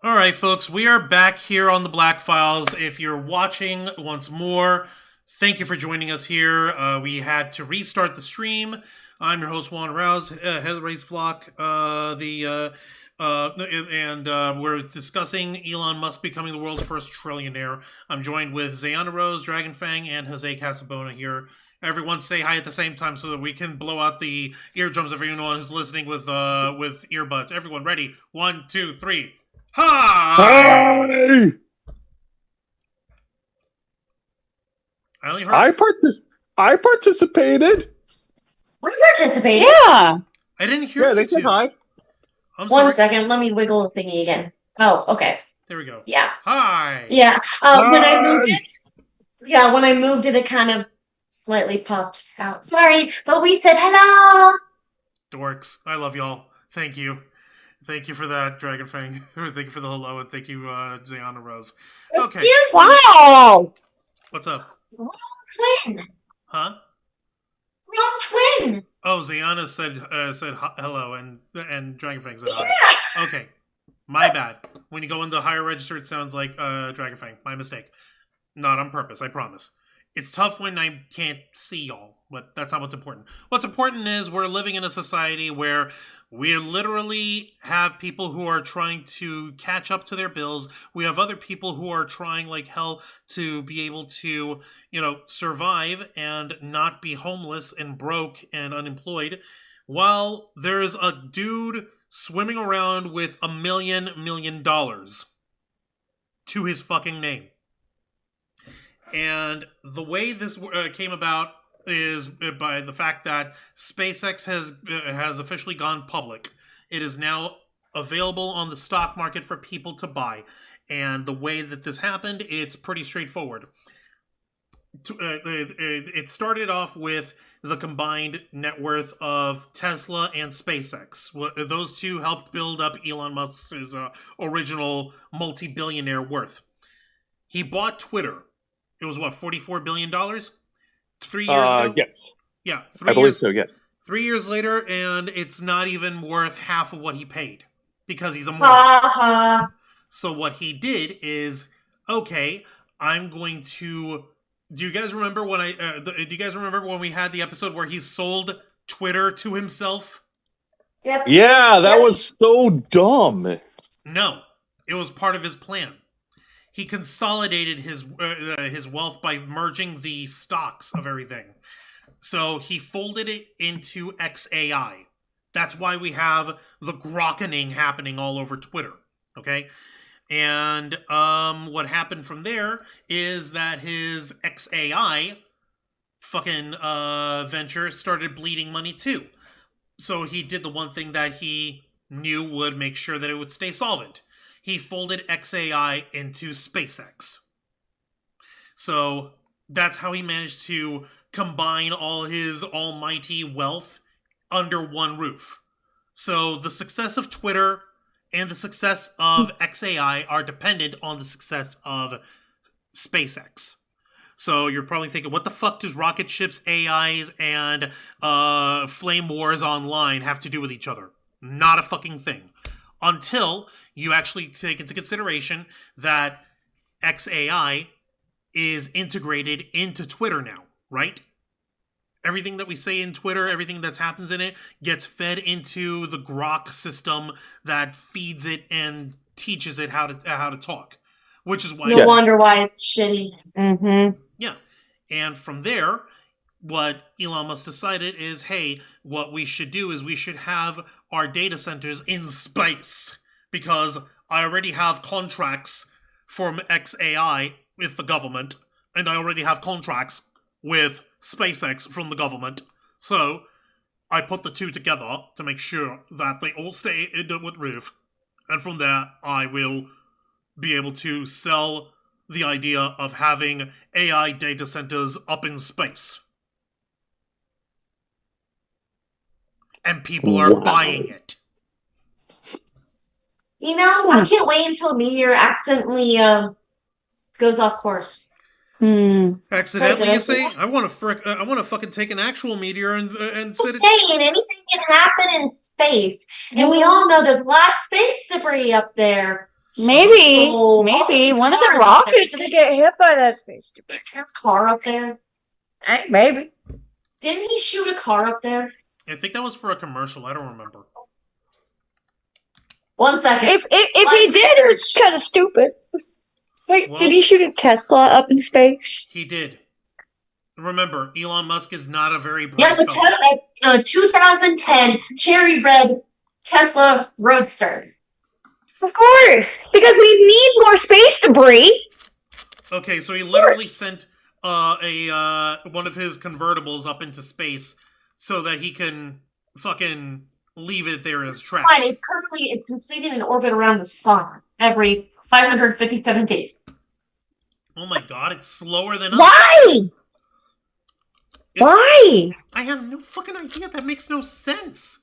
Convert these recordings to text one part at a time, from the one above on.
All right, folks, we are back here on the Black Files. If you're watching once more, thank you for joining us here. We had to restart the stream. I'm your host, Juan Rouse, head of the Race Flock. We're discussing Elon Musk becoming the world's first trillionaire. I'm joined with Zayana Rose, Dragon Fang, and Jose Casabona here. Everyone say hi at the same time so that we can blow out the eardrums of anyone who's listening with earbuds. Everyone ready? 1, 2, 3. Hi! Hi! I only heard. I participated. We participated. Yeah. I didn't hear. Yeah, you they said two. hi. I'm sorry. 1 second, let me wiggle the thingy again. Oh, okay. There we go. Yeah. Hi. Yeah. When I Hi. moved it, it kind of slightly popped out. Sorry, but we said hello. Dorks. I love y'all. Thank you. Thank you for that, Dragon Fang. Thank you for the hello, and thank you, Zayana Rose. Okay. Excuse me. Wow. What's up? Wrong twin. Huh? Wrong twin. Oh, Zayana said hello, and Dragon Fang said hi. Yeah. Okay. My bad. When you go in the higher register, it sounds like Dragon Fang. My mistake. Not on purpose, I promise. It's tough when I can't see y'all, but that's not what's important. What's important is we're living in a society where we literally have people who are trying to catch up to their bills. We have other people who are trying like hell to be able to, survive and not be homeless and broke and unemployed. While there's a dude swimming around with $1 million to his fucking name. And the way this came about, is by the fact that SpaceX has officially gone public. It is now available on the stock market for people to buy. And the way that this happened, it's pretty straightforward. It started off with the combined net worth of Tesla and SpaceX. Those two helped build up Elon Musk's original multi-billionaire worth. He bought Twitter. It was what, $44 billion? 3 years ago? Yes. Yeah, I believe so, yes. 3 years later, and it's not even worth half of what he paid because he's a moron. Uh-huh. So what he did is, okay, I'm going to. Do you guys remember when we had the episode where he sold Twitter to himself? Yes. Yeah, that was so dumb. No, it was part of his plan. He consolidated his wealth by merging the stocks of everything. So he folded it into XAI. That's why we have the grokkening happening all over Twitter. Okay? And what happened from there is that his XAI fucking venture started bleeding money too. So he did the one thing that he knew would make sure that it would stay solvent. He folded XAI into SpaceX. So that's how he managed to combine all his almighty wealth under one roof. So the success of Twitter and the success of XAI are dependent on the success of SpaceX. So you're probably thinking, what the fuck does rocket ships, AIs, and flame wars online have to do with each other? Not a fucking thing. Until you actually take into consideration that XAI is integrated into Twitter now, right? Everything that we say in Twitter, everything that happens in it, gets fed into the Grok system that feeds it and teaches it how to talk. Which is why... No wonder why it's shitty. Mm-hmm. Yeah. And from there, what Elon Musk decided is, hey, what we should do is we should have our data centers in space. Because I already have contracts from XAI with the government, and I already have contracts with SpaceX from the government. So I put the two together to make sure that they all stay under one roof. And from there, I will be able to sell the idea of having AI data centers up in space. And people are buying it. You know, I can't wait until a meteor accidentally goes off course. Accidentally, you say? I want to fucking take an actual meteor and sit saying anything can happen in space, and we all know there's a lot of space debris up there. Maybe So, one of the rockets could get hit by that space debris. Is his car up there? Maybe. Didn't he shoot a car up there? I think that was for a commercial. I don't remember. 1 second. If he did, it was kind of stupid. Wait, Well, did he shoot a Tesla up in space? He did. Remember, Elon Musk is not a very bright Yeah, the fellow. 2010 cherry red Tesla Roadster. Of course, because we need more space debris. Okay, so he literally sent one of his convertibles up into space so that he can fucking leave it there as trash. Fine, it's completing an orbit around the sun every 557 days. Oh my god, it's slower than us. Why? Why? I have no fucking idea. That makes no sense.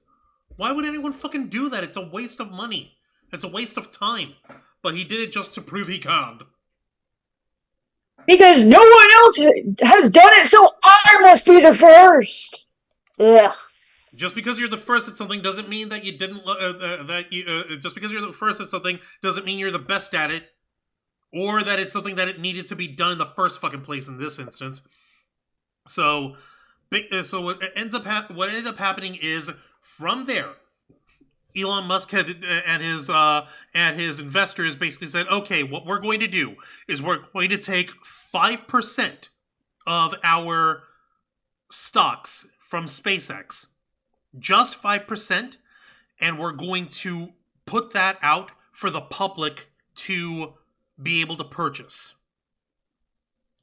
Why would anyone fucking do that? It's a waste of money. It's a waste of time. But he did it just to prove he can. Because no one else has done it, so I must be the first. Ugh. Just because you're the first at something doesn't mean that you didn't. Just because you're the first at something doesn't mean you're the best at it, or that it's something that it needed to be done in the first fucking place. In this instance, so what ended up happening is from there, Elon Musk and his investors basically said, okay, what we're going to do is we're going to take 5% of our stocks from SpaceX. Just 5%, and we're going to put that out for the public to be able to purchase.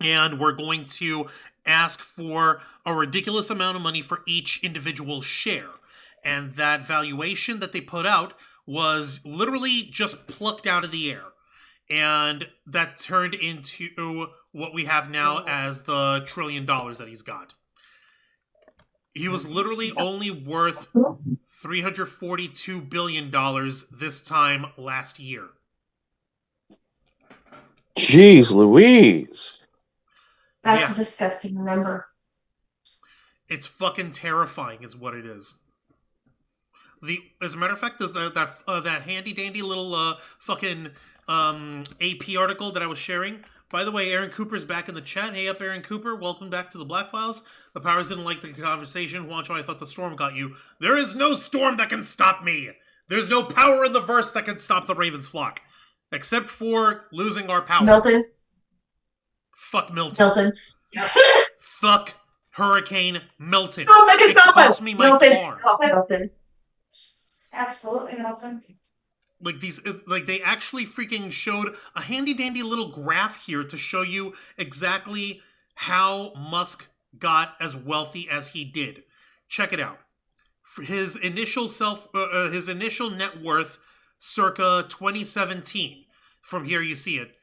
and we're going to ask for a ridiculous amount of money for each individual share. And that valuation that they put out was literally just plucked out of the air. And that turned into what we have now as the $1 trillion that he's got. He was literally only worth $342 billion this time last year. Jeez Louise. That's a disgusting number. It's fucking terrifying is what it is. As a matter of fact, there's that handy dandy little fucking AP article that I was sharing. By the way, Aaron Cooper's back in the chat. Hey up, Aaron Cooper. Welcome back to the Black Files. The powers didn't like the conversation. Wancho, I thought the storm got you. There is no storm that can stop me. There's no power in the verse that can stop the Ravens flock. Except for losing our power. Milton. Fuck Milton. Milton. Fuck Hurricane Milton. Stop it, It stop cost it. me my Milton. car. Milton. Absolutely, Milton. Like they actually freaking showed a handy dandy little graph here to show you exactly how Musk got as wealthy as he did. Check it out. For his initial net worth, circa 2017. From here you see it,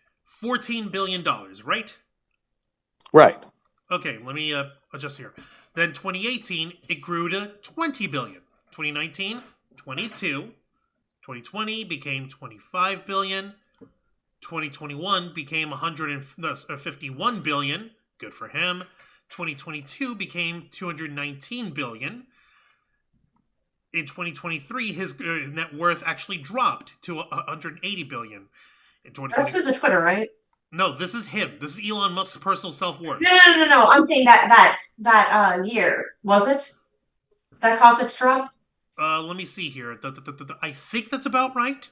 $14 billion, right? Right. Okay, let me adjust here. Then 2018, it grew to $20 billion. 2019, 22. 2020 became $25 billion. 2021 became $151 billion. Good for him. 2022 became $219 billion. In 2023, his net worth actually dropped to $180 billion. In That's because of Twitter, right? No, this is him. This is Elon Musk's personal self-worth. No. I'm saying that year, was it? That caused it to drop? Let me see here. I think that's about right.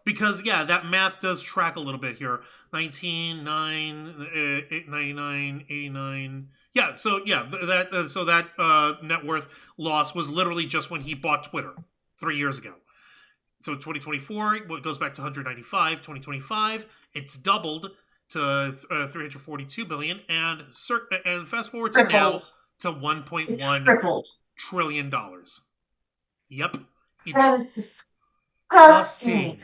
Because, yeah, that math does track a little bit here. 19, 9, 99, 89. Yeah, so, yeah, that net worth loss was literally just when he bought Twitter 3 years ago. So 2024, it goes back to 195. 2025, it's doubled to 342 billion. And fast forward to now to 1.1 trillion dollars. Yep. That is disgusting.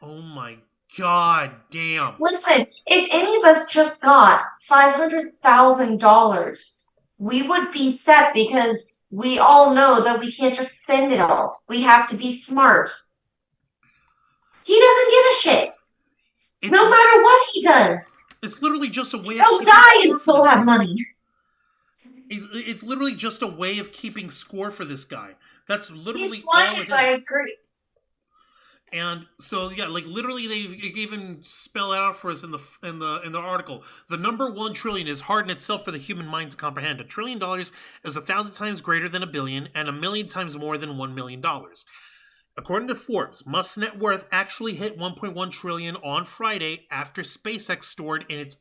Oh my god damn. Listen, if any of us just got $500,000, we would be set because we all know that we can't just spend it all. We have to be smart. He doesn't give a shit. No matter what he does. It's literally just a way of He'll die and still have money. It's literally just a way of keeping score for this guy. That's literally He's all blinded it by is. his greed. And so yeah, like literally they even spell it out for us in the article. The number 1 trillion is hard in itself for the human mind to comprehend. $1 trillion is 1,000 times greater than $1 billion and 1,000,000 times more than $1 million. According to Forbes, Musk's net worth actually hit 1.1 trillion on Friday after SpaceX soared in its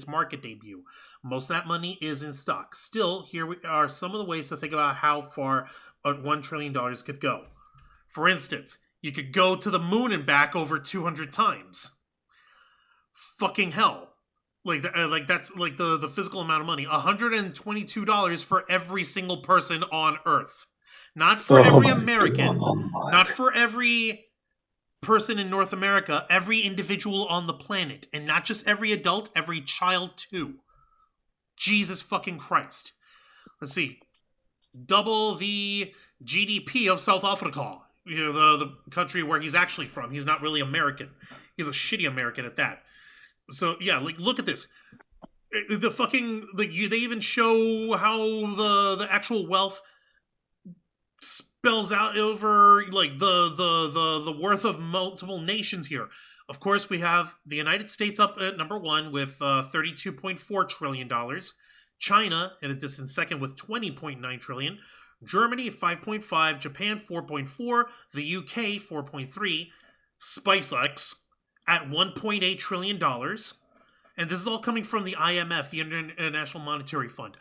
market debut. Most of that money is in stock. Still, here are some of the ways to think about how far $1 trillion could go. For instance, you could go to the moon and back over 200 times. Fucking hell. That's like the physical amount of money. $122 for every single person on Earth. Not for every American. Not for every person in North America. Every individual on the planet. And not just every adult, every child too. Jesus fucking Christ. Let's see. Double the GDP of South Africa. You know, the country where he's actually from. He's not really American. He's a shitty American at that. So, yeah, like, look at this. The fucking... they even show how the actual wealth spells out over, like, the worth of multiple nations here. Of course, we have the United States up at number 1 with $32.4 trillion. China in a distant second with $20.9 trillion. Germany 5.5, Japan 4.4, the UK 4.3, SpaceX at $1.8 trillion. And this is all coming from the IMF, the International Monetary Fund.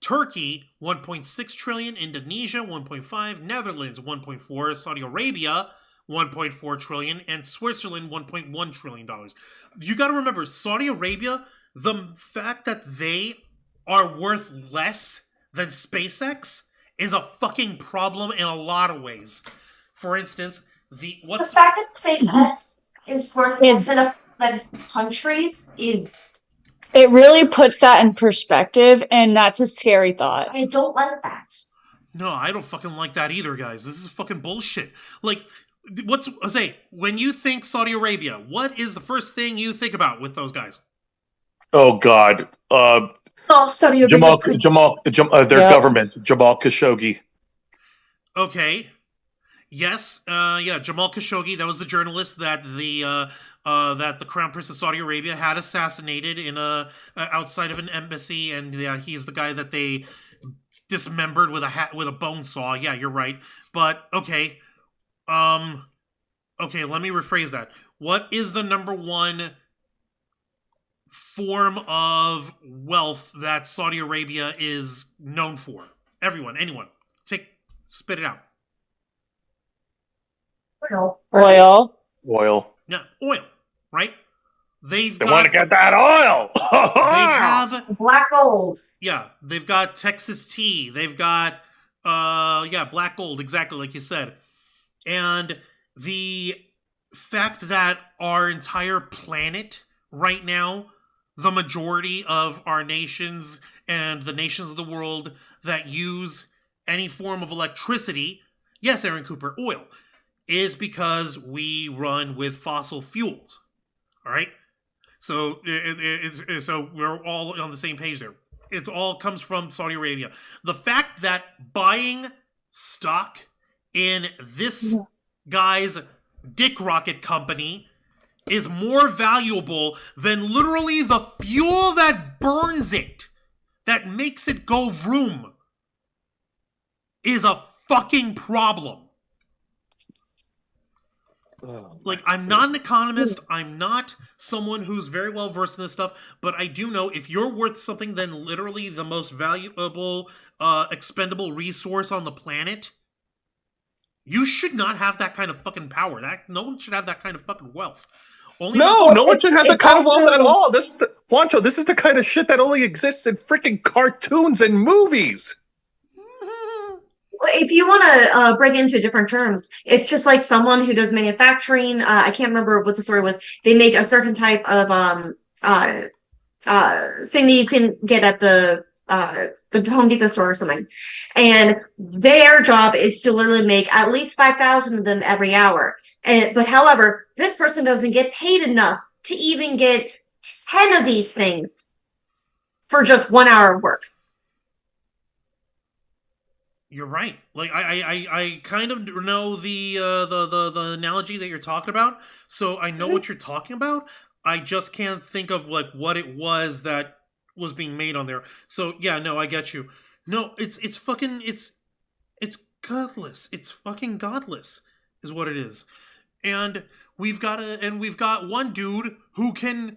Turkey 1.6 trillion, Indonesia 1.5, Netherlands 1.4, Saudi Arabia 1.4 trillion, and Switzerland $1.1 trillion. You got to remember, Saudi Arabia the fact that they are worth less than SpaceX is a fucking problem in a lot of ways. For instance, The fact that SpaceX is worth less than countries is. It really puts that in perspective, and that's a scary thought. I don't like that. No, I don't fucking like that either, guys. This is fucking bullshit. Like, when you think Saudi Arabia, what is the first thing you think about with those guys? Oh God. Saudi Jamal, Arabia. their government, Jamal Khashoggi. Okay. Yes, Jamal Khashoggi. That was the journalist that the Crown Prince of Saudi Arabia had assassinated in outside of an embassy, and he's the guy that they dismembered with a bone saw. Yeah, you're right. But okay, okay. Let me rephrase that. What is the number one form of wealth that Saudi Arabia is known for? Oil. Spit it out. Oil. Yeah, oil, right? They want to get that oil. They have black gold. Yeah, they've got Texas tea. They've got black gold, exactly like you said. And the fact that our entire planet right now, the majority of our nations and the nations of the world that use any form of electricity, yes, Aaron Cooper, oil, is because we run with fossil fuels. All right? So so we're all on the same page there. It all comes from Saudi Arabia. The fact that buying stock in this guy's dick rocket company is more valuable than literally the fuel that burns it, that makes it go vroom, is a fucking problem. Like, I'm not an economist. I'm not someone who's very well versed in this stuff, but I do know if you're worth something than literally the most valuable, expendable resource on the planet, you should not have that kind of fucking power. No one should have that kind of fucking wealth. No one should have that kind of wealth at all. Juancho, this is the kind of shit that only exists in freaking cartoons and movies. If you want to break into different terms, it's just like someone who does manufacturing. I can't remember what the story was. They make a certain type of thing that you can get at the Home Depot store or something, and their job is to literally make at least 5,000 of them every hour. But however, this person doesn't get paid enough to even get 10 of these things for just 1 hour of work. You're right. Like I kind of know the analogy that you're talking about, so I know what you're talking about. I just can't think of like what it was that was being made on there. So yeah, no, I get you. No, it's godless. It's fucking godless, is what it is. And we've got one dude who can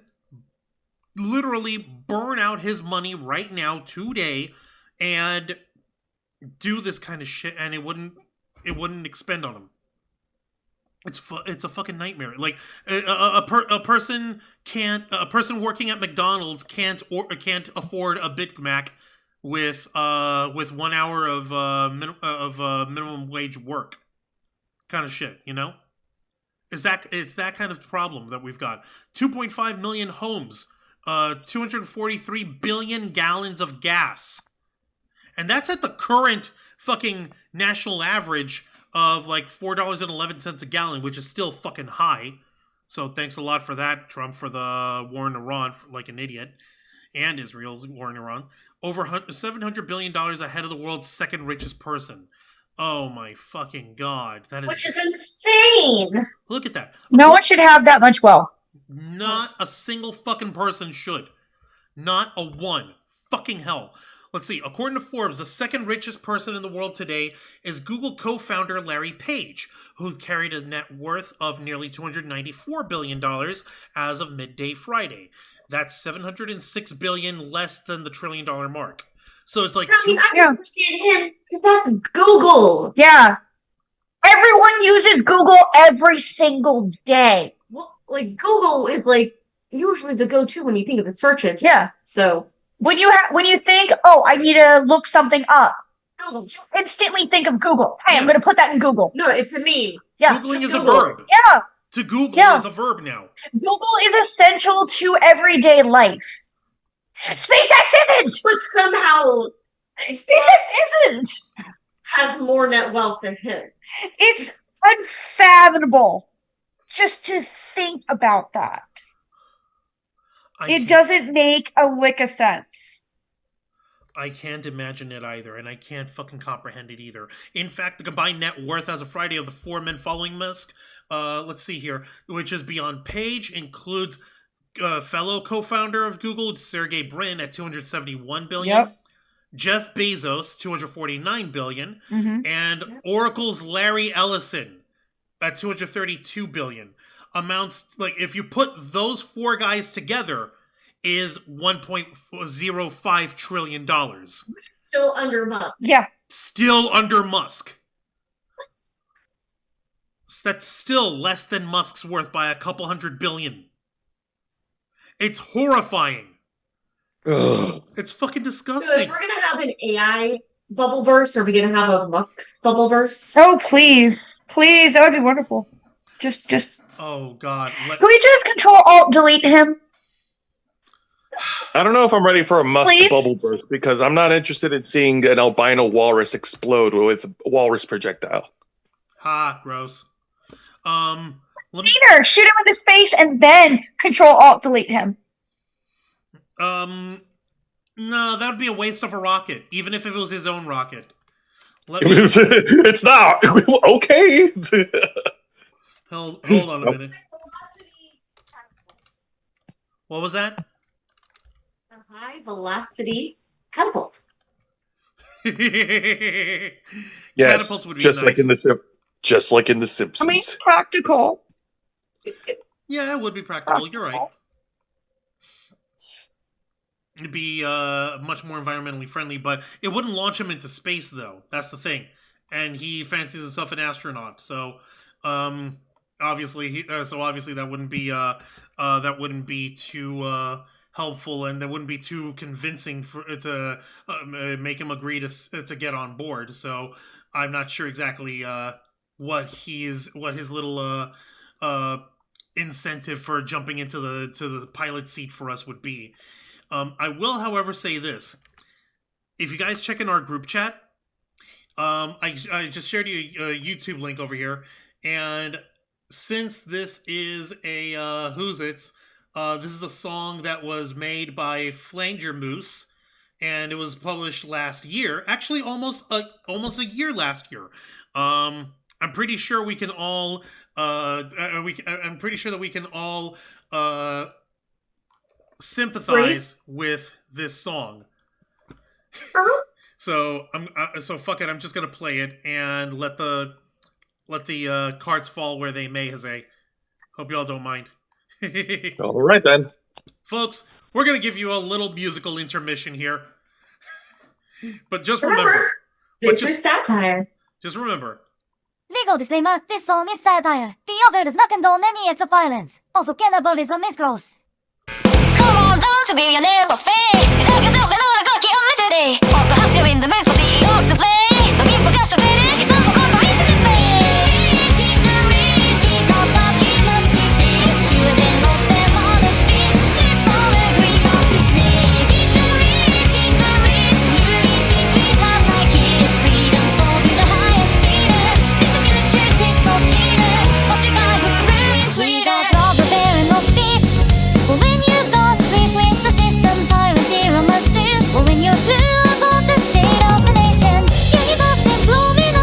literally burn out his money right now today and do this kind of shit, and it wouldn't expend on him. It's a fucking nightmare. Like a person working at McDonald's can't afford a Big Mac with 1 hour of minimum wage work, kind of shit. You know, it's that kind of problem that we've got. 2.5 million homes, 243 billion gallons of gas. And that's at the current fucking national average of like $4.11 a gallon, which is still fucking high. So thanks a lot for that, Trump, for the war in Iran, like an idiot. And Israel's war in Iran. Over $700 billion ahead of the world's second richest person. Oh my fucking God. Which is insane. Look at that. No one should have that much wealth. Not a single fucking person should. Not a one. Fucking hell. Let's see. According to Forbes, the second richest person in the world today is Google co-founder Larry Page, who carried a net worth of nearly $294 billion as of midday Friday. That's $706 billion less than the $1 trillion mark. So it's like... I don't understand him, because that's Google. Yeah. Everyone uses Google every single day. Well, like, Google is like usually the go-to when you think of the search engine. Yeah. So When you think, oh, I need to look something up, no, you instantly think of Google. Hey, I'm going to put that in Google. no, it's a meme. Yeah. Googling just is a Google verb. Yeah. To Google Yeah. is a verb now. Google is essential to everyday life. SpaceX isn't! But somehow SpaceX isn't! has more net wealth than him. It's unfathomable just to think about that. It doesn't make a lick of sense. I can't imagine it either, and I can't fucking comprehend it either. In fact, the combined net worth as of Friday of the four men following Musk, let's see here, which is beyond Page, includes fellow co-founder of Google, Sergey Brin, at $271 billion. Yep. Jeff Bezos, $249 billion. Mm-hmm. And Oracle's Larry Ellison at $232 billion. Amounts, like, if you put those four guys together, is $1.05 trillion. Still under Musk. Yeah. Still under Musk. That's still less than Musk's worth by a couple $100 billion. It's horrifying. Ugh. It's fucking So disgusting. if we're gonna have an AI bubble burst, are we gonna have a Musk bubble burst? Oh, please. Please, that would be wonderful. Just... Oh, God. Can we just Control-Alt-Delete him? I don't know if I'm ready for a Musk Please? bubble burst because I'm not interested in seeing an albino walrus explode with a walrus projectile. Ha, gross. Let me... Peter, shoot him into space and then Control-Alt-Delete him. No, that would be a waste of a rocket, even if it was his own rocket. It's not. Okay. Hold on a minute. What was that? A high velocity catapult. Yes, Catapults would be just nice. like in the Simpsons. I mean, practical. Yeah, it would be practical. You're right. It'd be much more environmentally friendly, but it wouldn't launch him into space, though. That's the thing. And he fancies himself an astronaut, so obviously that wouldn't be too helpful, and that wouldn't be too convincing to make him agree to get on board. So I'm not sure exactly what his little incentive for jumping into the pilot seat for us would be. I will, however, say this: if you guys check in our group chat, I just shared you a YouTube link over here, and since this is a Who's It's, this is a song that was made by Flanger Moose, and it was published last year. Actually, almost a year last year. I'm pretty sure we can all. I'm pretty sure that we can all sympathize with this song. So so fuck it. I'm just gonna play it and let the cards fall where they may, Jose. Hope y'all don't mind. All right then, folks. We're gonna give you a little musical intermission here, but just remember, this is satire. Just remember. Legal disclaimer: this song is satire. The author does not condone any acts of violence. Also, cannibalism is gross. Come on down to billionaire buffet. Have yourself an oligarchy only today. Or perhaps you're in the mood for CEOs to play. Looking for cash already, it's time for corporations to pay. Let's all agree not to snitch. Please have my kids. Freedom sold to the highest bidder. It's the future taste so bitter. But the guy who ruined Twitter. Robber bearing no speed. Well, when you've got beef with the system, tyrant here on my suit. Well, when you're blue about the state of the nation. Universe and blooming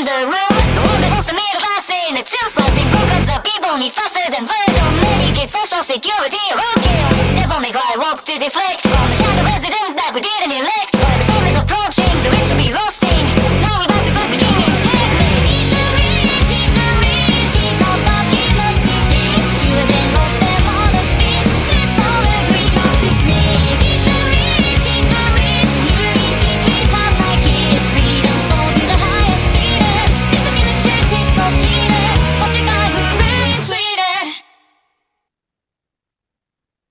in the room. The one that wants the middle class in the two slicing programs that people need faster than virtual Medicaid, social security, roadkill. Devil may cry, walk to deflect from the shadow president that we didn't elect. While the sun is approaching, the rich will be roasting. Now we're about to put the king in checkmate. Eat the rich, it's all talking the suitcase. Fewer than most them on a spin. Let's all agree not to snitch. Eat the rich, Luigi, please have my kiss. Freedom sold to the highest bidder. It's the future, taste so bitter. Fuck the guy who ruined Twitter.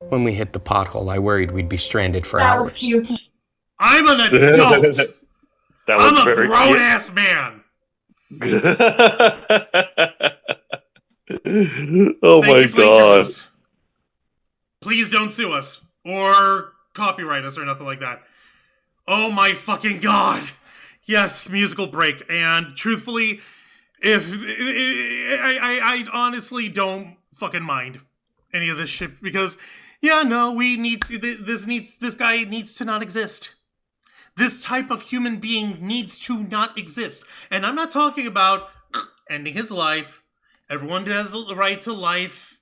When we hit the pothole, I worried we'd be stranded for That hours. was cute. I'm an adult. That was I'm a very grown ass man. Oh Thank my you, Fleet god. Jones. Please don't sue us or copyright us or nothing like that. Oh my fucking god. Yes, musical break. And truthfully, if I honestly don't fucking mind any of this shit because we need to, this guy needs to not exist. This type of human being needs to not exist. And I'm not talking about ending his life. Everyone has the right to life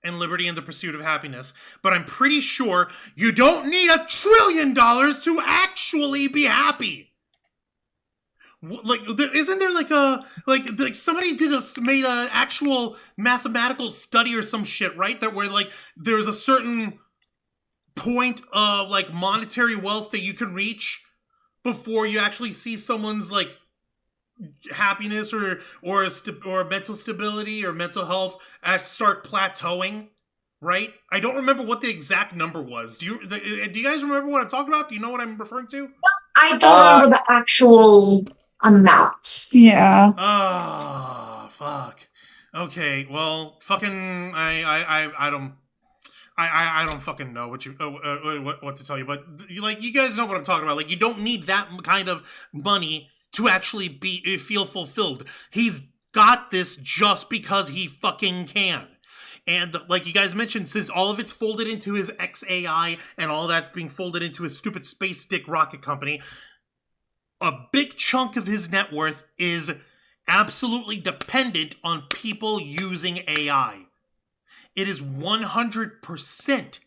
and liberty and the pursuit of happiness. But I'm pretty sure you don't need $1 trillion to actually be happy. Like, isn't there like somebody made an actual mathematical study or some shit, right? That where like there's a certain point of like monetary wealth that you can reach before you actually see someone's like happiness or mental stability or mental health start plateauing, right? I don't remember what the exact number was. Do you guys remember what I'm talking about? Do you know what I'm referring to? I don't remember the actual amount. Yeah. Oh, fuck. Okay, well, fucking, I don't fucking know what to tell you, but like you guys know what I'm talking about. Like you don't need that kind of money to actually feel fulfilled. He's got this just because he fucking can. And like you guys mentioned, since all of it's folded into his XAI and all that being folded into his stupid space dick rocket company, a big chunk of his net worth is absolutely dependent on people using AI. It is 100%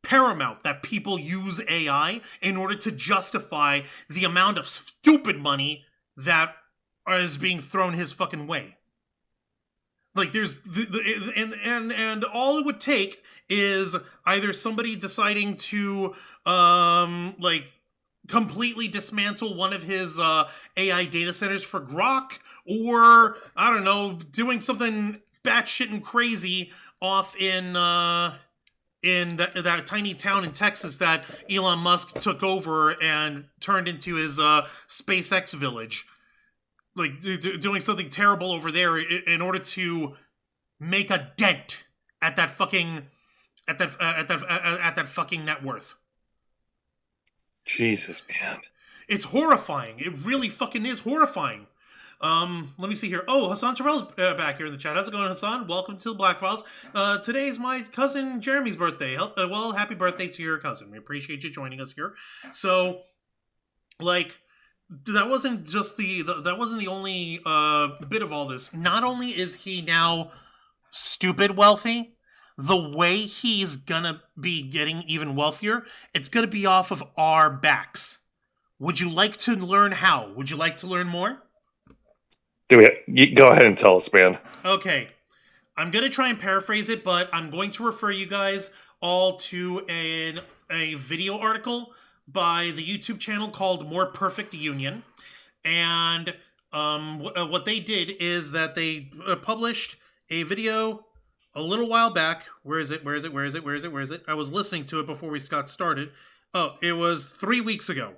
paramount that people use AI in order to justify the amount of stupid money that is being thrown his fucking way. Like there's and all it would take is either somebody deciding to like completely dismantle one of his AI data centers for Grok, or I don't know, doing something batshit and crazy off in that tiny town in Texas that Elon Musk took over and turned into his SpaceX village. Like doing something terrible over there in order to make a dent at that fucking at that fucking net worth. Jesus, man. It's horrifying. It really fucking is horrifying. Let me see here. Oh, Hassan Terrell's back here in the chat. How's it going, Hassan? Welcome to the Black Files. Today is my cousin Jeremy's birthday. Well, happy birthday to your cousin. We appreciate you joining us here. So, like, that wasn't just that wasn't the only bit of all this. Not only is he now stupid wealthy, the way he's gonna be getting even wealthier, it's gonna be off of our backs. Would you like to learn how? Would you like to learn more? Do it. Go ahead and tell us, man. Okay. I'm going to try and paraphrase it, but I'm going to refer you guys all to a video article by the YouTube channel called More Perfect Union. And what they did is that they published a video a little while back. Where is it? I was listening to it before we got started. Oh, it was 3 weeks ago.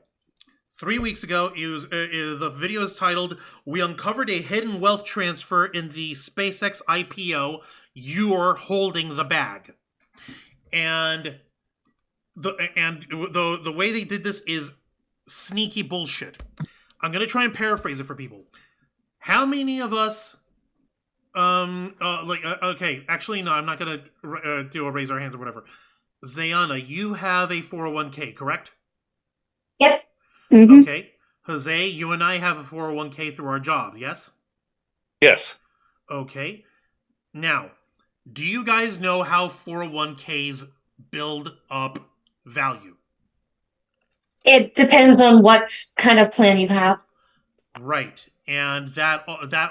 3 weeks ago, the video is titled, "We Uncovered a Hidden Wealth Transfer in the SpaceX IPO. You're Holding the Bag." And the way they did this is sneaky bullshit. I'm going to try and paraphrase it for people. How many of us, okay, actually, no, I'm not going to do a raise our hands or whatever. Zayana, you have a 401k, correct? Yep. Mm-hmm. Okay. Jose, you and I have a 401k through our job, yes? Yes. Okay. Now, do you guys know how 401ks build up value? It depends on what kind of plan you have. Right. And that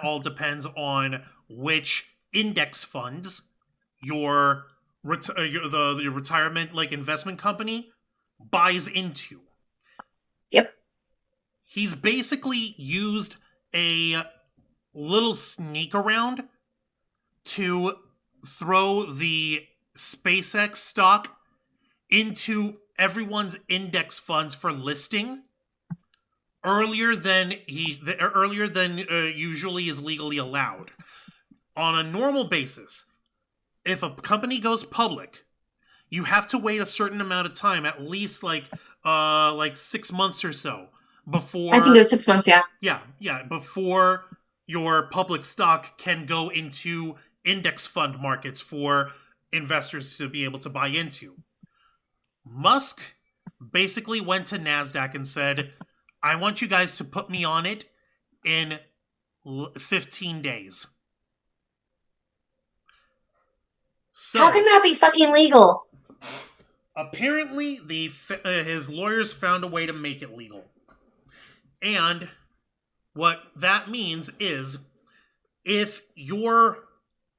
all depends on which index funds your retirement like investment company buys into. Yep. He's basically used a little sneak around to throw the SpaceX stock into everyone's index funds for listing earlier than usually is legally allowed. On a normal basis, if a company goes public, you have to wait a certain amount of time, at least like 6 months or so, before I think it was 6 months, yeah. Yeah, before your public stock can go into index fund markets for investors to be able to buy into. Musk basically went to NASDAQ and said, I want you guys to put me on it in 15 days. So, How can that be fucking legal? apparently, his lawyers found a way to make it legal. And what that means is if your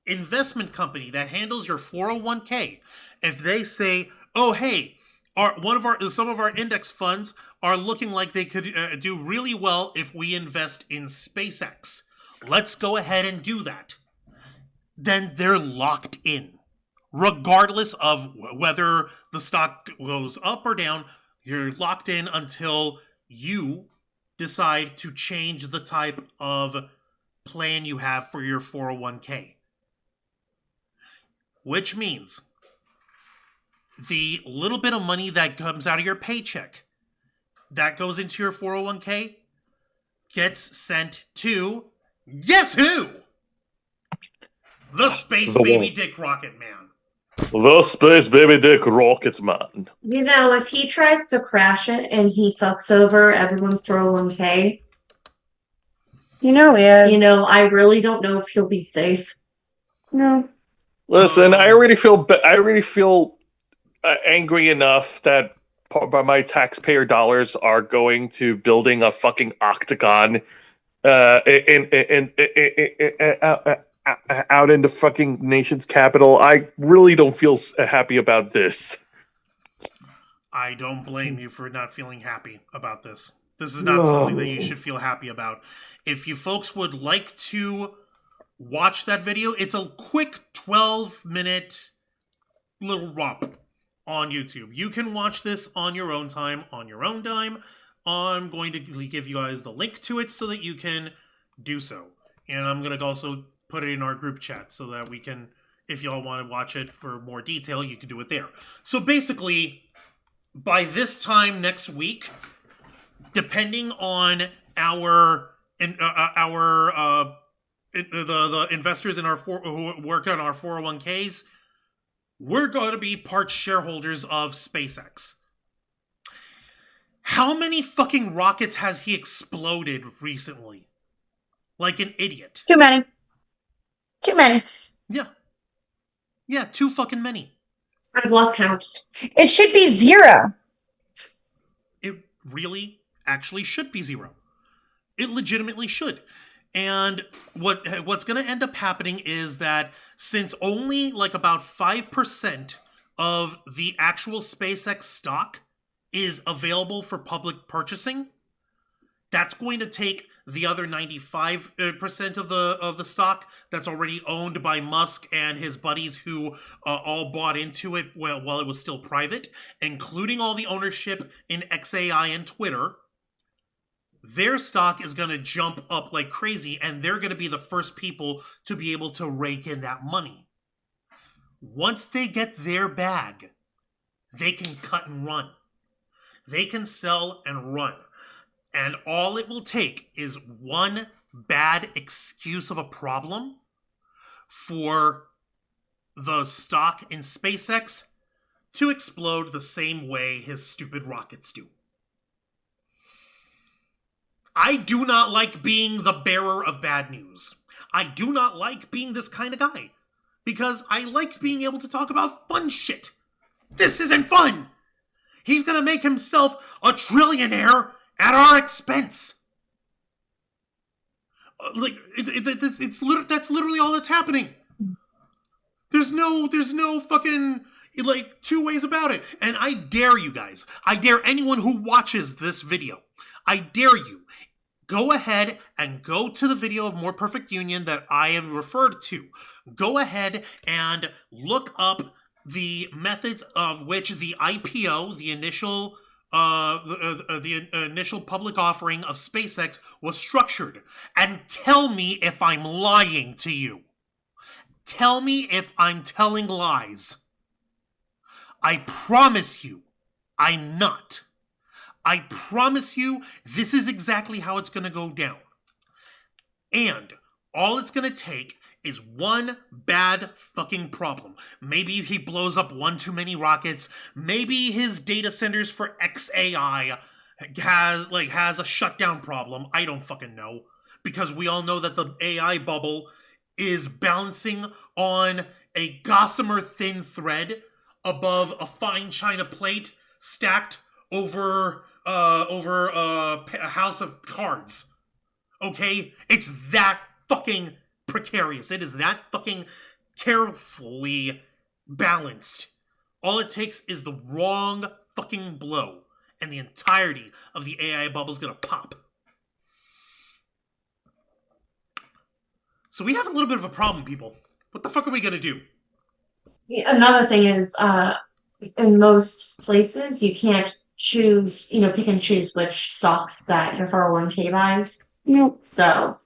investment company that handles your 401k, if they say, oh, hey, some of our index funds are looking like they could do really well if we invest in SpaceX. Let's go ahead and do that. Then they're locked in. Regardless of whether the stock goes up or down, you're locked in until you decide to change the type of plan you have for your 401k. Which means the little bit of money that comes out of your paycheck that goes into your 401k gets sent to, guess who? The Space Baby Dick Rocket Man. The Space Baby Dick Rocket Man. You know, if he tries to crash it and he fucks over everyone's 401k, You know he is. you know, I really don't know if he'll be safe. No. Listen, I already feel angry enough that by my taxpayer dollars are going to building a fucking octagon out in the fucking nation's capital. I really don't feel happy about this. I don't blame you for not feeling happy about this. This is not something that you should feel happy about. If you folks would like to watch that video, it's a quick 12-minute little romp on YouTube. You can watch this on your own time, on your own dime. I'm going to give you guys the link to it so that you can do so. And I'm going to also put it in our group chat so that we can, if y'all want to watch it for more detail, you can do it there. So basically, by this time next week, depending on the investors in who work on our 401ks, we're going to be part shareholders of SpaceX. How many fucking rockets has he exploded recently? Like an idiot. Too many. Too many. Yeah, too fucking many. I've lost count. It should be 0. It really actually should be 0. It legitimately should. And what's going to end up happening is that since only like about 5% of the actual SpaceX stock is available for public purchasing, that's going to take the other 95% of the stock that's already owned by Musk and his buddies who all bought into it while it was still private, including all the ownership in XAI and Twitter. Their stock is going to jump up like crazy, and they're going to be the first people to be able to rake in that money. Once they get their bag, they can cut and run. They can sell and run. And all it will take is one bad excuse of a problem for the stock in SpaceX to explode the same way his stupid rockets do. I do not like being the bearer of bad news. I do not like being this kind of guy. Because I like being able to talk about fun shit. This isn't fun! He's gonna make himself a trillionaire at our expense. That's literally all that's happening. There's no fucking, like, two ways about it. And I dare you guys, I dare anyone who watches this video, I dare you, go ahead and go to the video of More Perfect Union that I have referred to. Go ahead and look up the methods of which the IPO, the initial initial public offering of SpaceX was structured, and tell me if I'm lying to you. Tell me if I'm telling lies. I promise you, I'm not. I promise you, this is exactly how it's going to go down. And all it's going to take is one bad fucking problem. Maybe he blows up one too many rockets. Maybe his data centers for XAI has a shutdown problem. I don't fucking know. Because we all know that the AI bubble is bouncing on a gossamer thin thread above a fine china plate stacked over a house of cards. Okay? It's that fucking precarious. It is that fucking carefully balanced. All it takes is the wrong fucking blow, and the entirety of the AI bubble is gonna pop. So we have a little bit of a problem, people. What the fuck are we gonna do? Another thing is, in most places, you can't choose, pick and choose which stocks that your 401k buys. Nope. So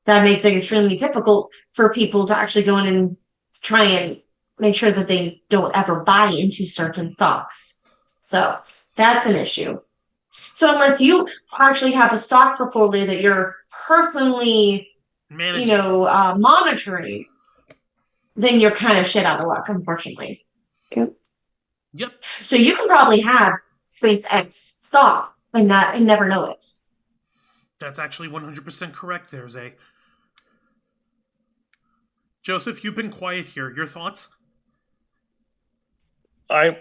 that makes it extremely difficult for people to actually go in and try and make sure that they don't ever buy into certain stocks. So that's an issue. So unless you actually have a stock portfolio that you're personally monitoring, then you're kind of shit out of luck, unfortunately. Yep. So you can probably have SpaceX stock and never know it. That's actually 100% correct there, Zay. Joseph, you've been quiet here. Your thoughts? I've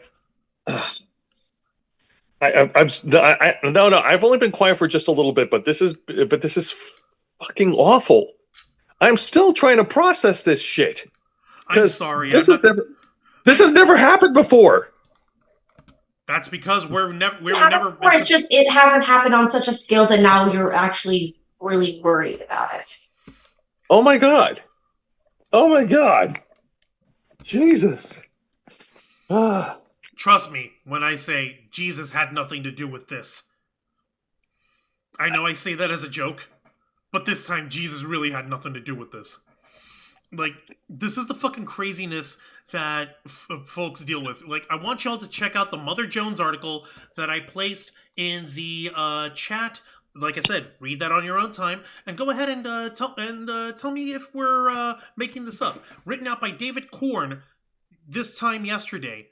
only been quiet for just a little bit, but this is fucking awful. I'm still trying to process this shit. I'm sorry. This has never happened before. That's because we're never. It's just it hasn't happened on such a scale that now you're actually really worried about it. Oh my god! Oh my god! Jesus! Trust me when I say Jesus had nothing to do with this. I know I say that as a joke, but this time Jesus really had nothing to do with this. Like, this is the fucking craziness that folks deal with. Like, I want y'all to check out the Mother Jones article that I placed in the chat. Like I said, read that on your own time, and go ahead and tell me if we're making this up. Written out by David Korn this time yesterday.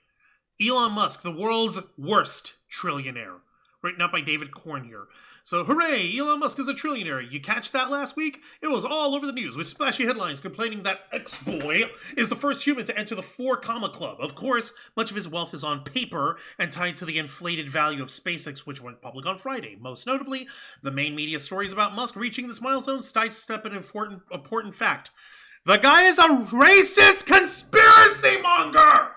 Elon Musk, the world's worst trillionaire. Written out by David Korn here. So, hooray! Elon Musk is a trillionaire. You catch that last week? It was all over the news with splashy headlines complaining that X-Boy is the first human to enter the 4 Comma Club. Of course, much of his wealth is on paper and tied to the inflated value of SpaceX, which went public on Friday. Most notably, the main media stories about Musk reaching this milestone sidestep an important fact. The guy is a racist conspiracy monger!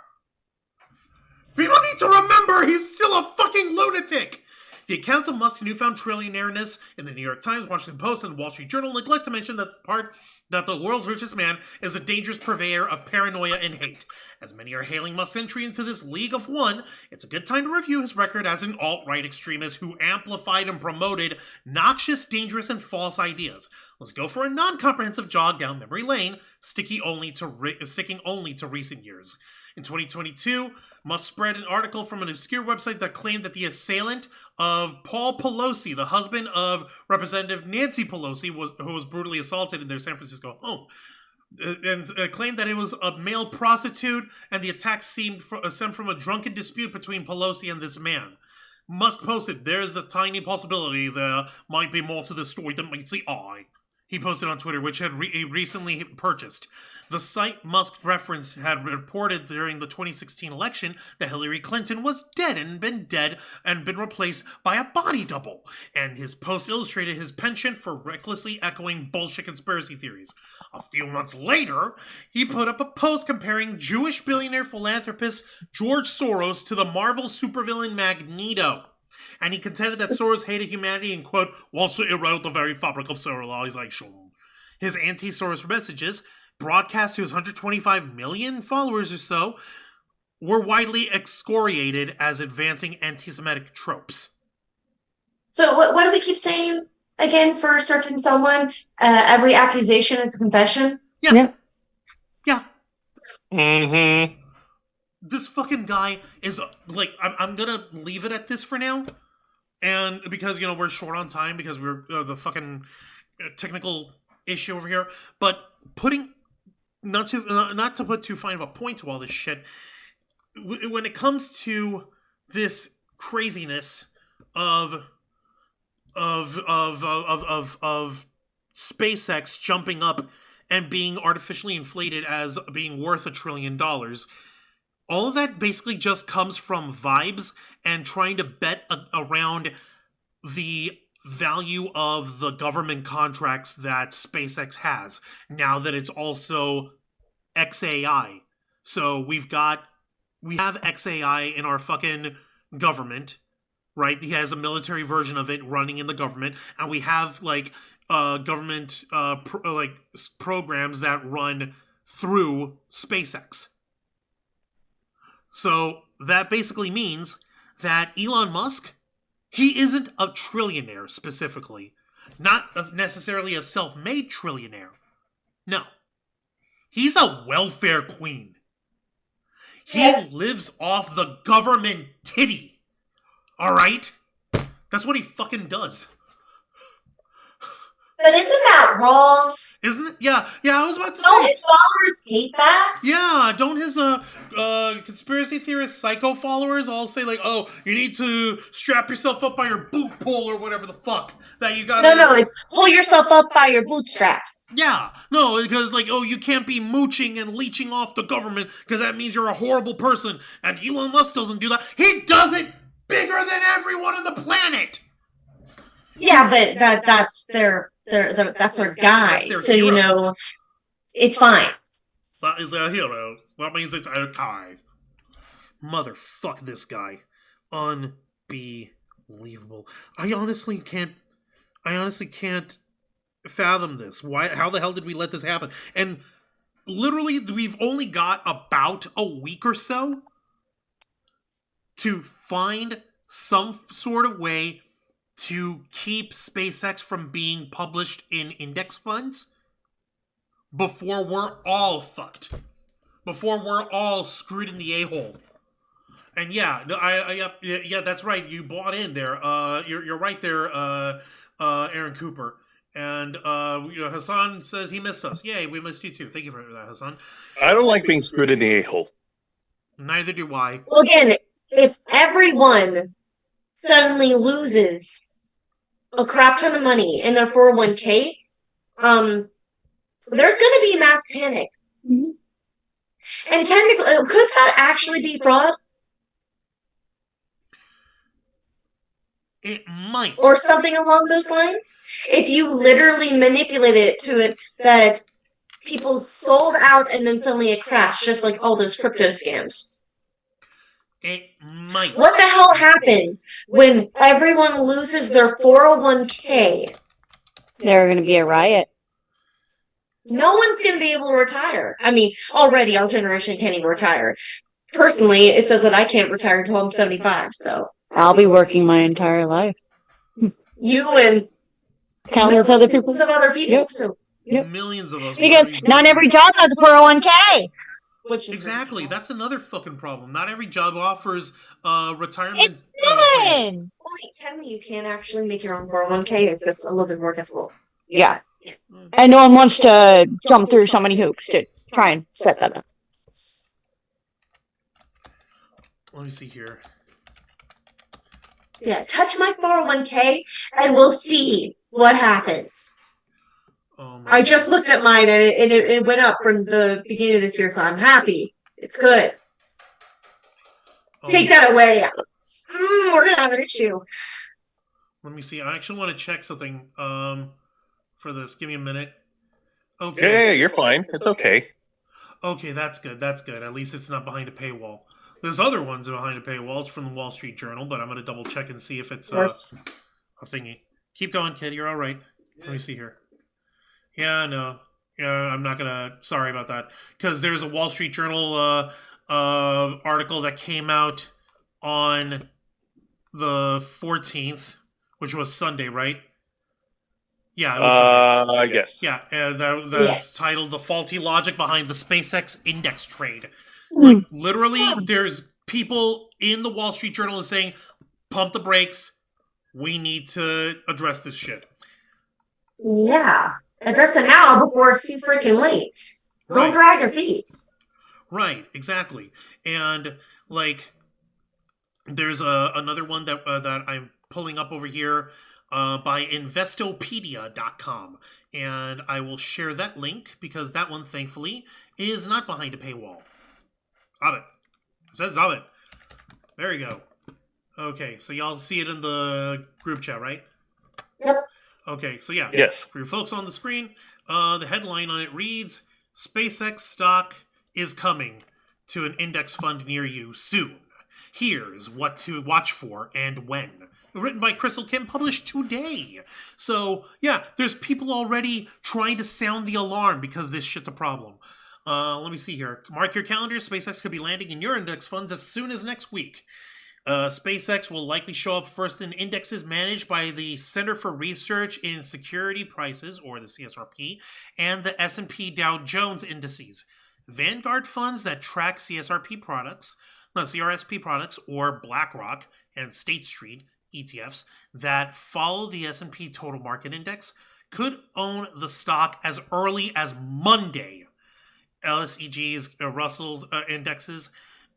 People need to remember he's still a fucking lunatic! The accounts of Musk's newfound trillionaireness in the New York Times, Washington Post, and Wall Street Journal neglect to mention that the world's richest man is a dangerous purveyor of paranoia and hate. As many are hailing Musk's entry into this League of One, it's a good time to review his record as an alt-right extremist who amplified and promoted noxious, dangerous, and false ideas. Let's go for a non-comprehensive jog down memory lane, sticking only to recent years. In 2022, Musk spread an article from an obscure website that claimed that the assailant of Paul Pelosi, the husband of Representative Nancy Pelosi, who was brutally assaulted in their San Francisco home, and claimed that it was a male prostitute, and the attack stemmed from a drunken dispute between Pelosi and this man. Musk posted, "There's a tiny possibility there might be more to this story than meets the eye." He posted on Twitter, which had he recently purchased. The site Musk referenced had reported during the 2016 election that Hillary Clinton was dead and been replaced by a body double. And his post illustrated his penchant for recklessly echoing bullshit conspiracy theories. A few months later, he put up a post comparing Jewish billionaire philanthropist George Soros to the Marvel supervillain Magneto. And he contended that Soros hated humanity and, quote, wants to erode the very fabric of civilization. His anti-Soros messages, broadcast to his 125 million followers or so, were widely excoriated as advancing anti-Semitic tropes. So what do we keep saying again for certain someone? Every accusation is a confession? Yeah. Mm-hmm. This fucking guy is, like, I'm gonna leave it at this for now. And because, you know, we're short on time because we're the fucking technical issue over here. But not to put too fine of a point to all this shit, when it comes to this craziness of SpaceX jumping up and being artificially inflated as being worth $1 trillion, all of that basically just comes from vibes and trying to bet around the value of the government contracts that SpaceX has, now that it's also XAI. So we have XAI in our fucking government, right? He has a military version of it running in the government, and we have like government programs that run through SpaceX. So that basically means that Elon Musk, he isn't a trillionaire specifically. Not necessarily a self-made trillionaire. No. He's a welfare queen. He lives off the government titty. Alright? That's what he fucking does. But isn't that wrong? Isn't it? Yeah, I was about to Don't say. his followers hate that? Yeah, don't his conspiracy theorist psycho followers all say like, oh, you need to strap yourself up by your boot pole or whatever the fuck that you got. No, it's pull yourself up by your bootstraps. Yeah, no, because like, oh, you can't be mooching and leeching off the government because that means you're a horrible person. And Elon Musk doesn't do that. He does it bigger than everyone on the planet. Yeah, but that's their guy. That's their So hero. you know, it's fine. That is their hero. That means it's okay. Motherfuck this guy. Unbelievable. I honestly can't fathom this. Why? How the hell did we let this happen? And literally, we've only got about a week or so to find some sort of way to keep SpaceX from being published in index funds before we're all fucked. Before we're all screwed in the a-hole. And yeah, yeah, that's right. You bought in there. You're right there, Aaron Cooper. And Hassan says he missed us. Yay, we missed you too. Thank you for that, Hassan. I don't like being screwed in the a-hole. Neither do I. Well, again, if everyone suddenly loses a crap ton of money in their 401k, there's going to be mass panic. Mhm. And technically, could that actually be fraud? It might. Or something along those lines? If you literally manipulate it to it that people sold out and then suddenly it crashed, just like all those crypto scams. It might. What the hell happens when everyone loses their 401k? There's going to be a riot. No one's going to be able to retire. I mean, already our generation can't even retire. Personally, it says that I can't retire until I'm 75, so. I'll be working my entire life. You and Countless other people. some other people, Yep. too. Yep. Millions of us. Because will be not every job has a 401k. Which is Exactly. That's another fucking problem. Not every job offers retirement. It's fun. Wait, tell me you can't actually make your own 401k. It's just a little bit more difficult. Yeah. And no one wants to jump through so many hoops to try and set that up. Let me see here. touch my 401k and we'll see what happens. I just looked at mine and it went up from the beginning of this year, so I'm happy. It's good. Take that away. We're gonna have an issue. Let me see. I actually want to check something for this. Give me a minute. Okay. Yeah, you're fine. It's okay. Okay, that's good. That's good. At least it's not behind a paywall. There's other ones behind a paywall. It's from the Wall Street Journal, but I'm going to double check and see if it's a thingy. Keep going, kid. You're all right. Let me see here. Yeah, no. Yeah, I'm not going to... Sorry about that. Because there's a Wall Street Journal article that came out on the 14th, which was Sunday, right? Yeah, it was Sunday. Yes. Yeah, that's titled "The Faulty Logic Behind the SpaceX Index Trade." Like, literally, there's people in the Wall Street Journal saying, "Pump the brakes. We need to address this shit." Yeah, address it now before it's too freaking late. Don't drag your feet. Right, exactly. And like, there's another one that I'm pulling up over here. By Investopedia.com. And I will share that link because that one, thankfully, is not behind a paywall. Of it. It says of it. There you go. Okay, so y'all see it in the group chat, right? Yep. Okay, so yeah. Yes. For your folks on the screen, the headline on it reads, SpaceX stock is coming to an index fund near you soon. Here's what to watch for and when. Written by Crystal Kim, published today. So, yeah, there's people already trying to sound the alarm because this shit's a problem. Let me see here. Mark your calendars. SpaceX could be landing in your index funds as soon as next week. SpaceX will likely show up first in indexes managed by the Center for Research in Security Prices, or the CSRP, and the S&P Dow Jones indices. Vanguard funds that track CRSP products, or BlackRock and State Street ETFs that follow the S&P Total Market Index could own the stock as early as Monday. LSEG's Russell indexes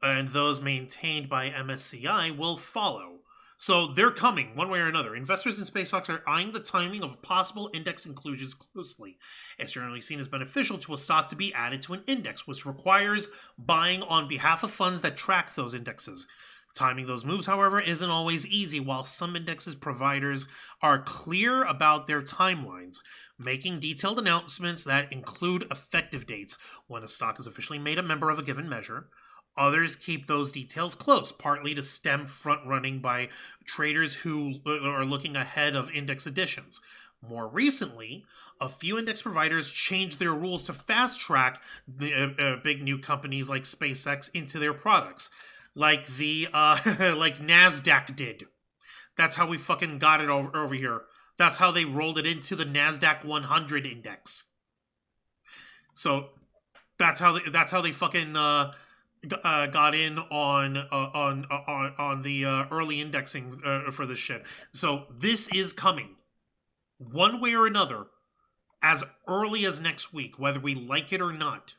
and those maintained by MSCI will follow. So they're coming one way or another. Investors in SpaceX are eyeing the timing of possible index inclusions closely. It's generally seen as beneficial to a stock to be added to an index, which requires buying on behalf of funds that track those indexes. Timing those moves, however, isn't always easy. While some indexes providers are clear about their timelines, making detailed announcements that include effective dates when a stock is officially made a member of a given measure. Others keep those details close, partly to stem front-running by traders who are looking ahead of index additions. More recently, a few index providers changed their rules to fast-track the big new companies like SpaceX into their products. Like the like NASDAQ did. That's how we fucking got it over here. That's how they rolled it into the NASDAQ 100 index. So that's how they fucking got in on the early indexing for this shit. So this is coming one way or another as early as next week, whether we like it or not.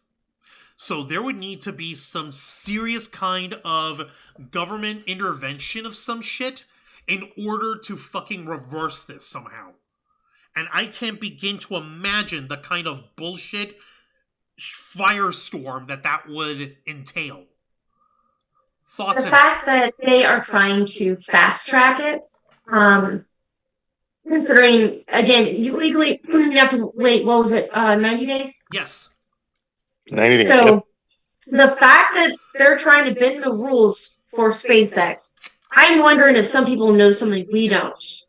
So there would need to be some serious kind of government intervention of some shit in order to fucking reverse this somehow. And I can't begin to imagine the kind of bullshit firestorm that would entail. Thoughts? The fact that they are trying to fast track it, considering, again, you legally have to wait, what was it, 90 days? Yes. 90 days. So, the fact that they're trying to bend the rules for SpaceX, I'm wondering if some people know something we don't.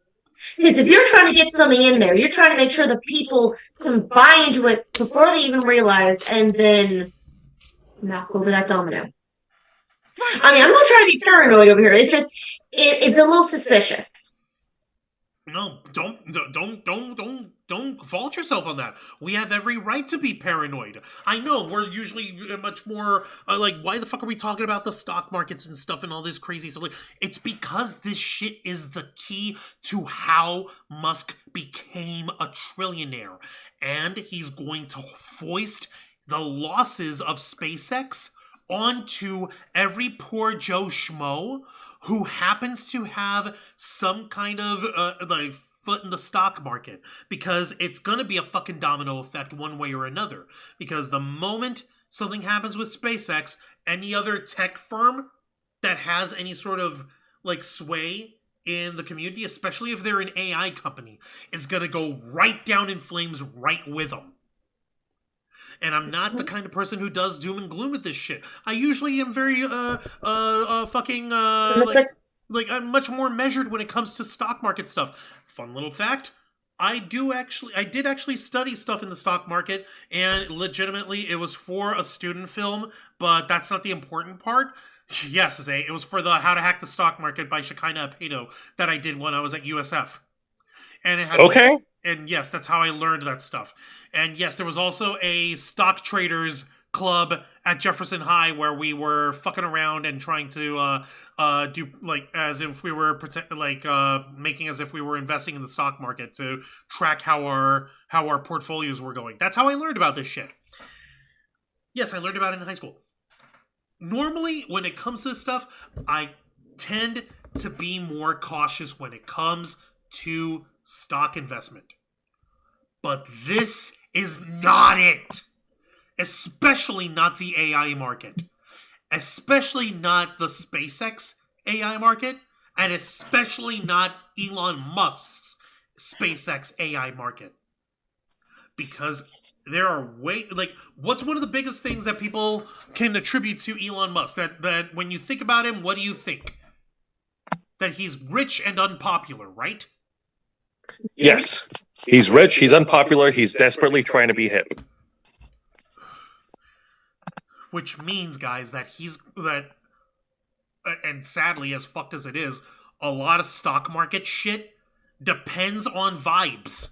Because if you're trying to get something in there, you're trying to make sure the people can buy into it before they even realize, and then knock over that domino. I mean, I'm not trying to be paranoid over here. It's just, it's a little suspicious. No, don't fault yourself on that. We have every right to be paranoid. I know we're usually much more like, why the fuck are we talking about the stock markets and stuff and all this crazy stuff? It's because this shit is the key to how Musk became a trillionaire, and he's going to foist the losses of SpaceX onto every poor Joe Schmo who happens to have some kind of like foot in the stock market, because it's going to be a fucking domino effect one way or another. Because the moment something happens with SpaceX, any other tech firm that has any sort of like sway in the community, especially if they're an AI company, is going to go right down in flames right with them. And I'm not the kind of person who does doom and gloom with this shit. I usually am very fucking like I'm much more measured when it comes to stock market stuff. Fun little fact, I did actually study stuff in the stock market, and legitimately it was for a student film, but that's not the important part. Yes, Zay, it was for the How to Hack the Stock Market by Shekinah Apedo that I did when I was at USF. And it had Okay. And yes, that's how I learned that stuff. And yes, there was also a stock traders club at Jefferson High where we were fucking around and trying to do like as if we were making as if we were investing in the stock market to track how our portfolios were going. That's how I learned about this shit. Yes, I learned about it in high school. Normally, when it comes to this stuff, I tend to be more cautious when it comes to stock investment. But this is not it. Especially not the AI market. Especially not the SpaceX AI market. And especially not Elon Musk's SpaceX AI market. Because there are what's one of the biggest things that people can attribute to Elon Musk? That when you think about him, what do you think? That he's rich and unpopular, right? Yes. He's rich, he's unpopular, he's desperately trying to be hip. Which means, guys, and sadly, as fucked as it is, a lot of stock market shit depends on vibes.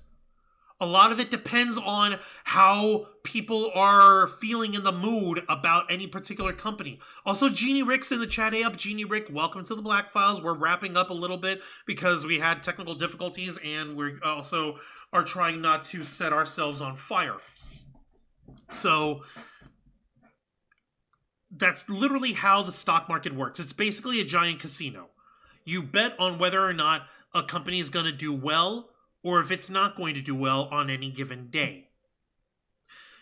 A lot of it depends on how people are feeling in the mood about any particular company. Also, Jeannie Rick's in the chat. Hey up, Jeannie Rick. Welcome to the Black Files. We're wrapping up a little bit because we had technical difficulties, and we also are trying not to set ourselves on fire. So that's literally how the stock market works. It's basically a giant casino. You bet on whether or not a company is going to do well, or if it's not going to do well on any given day.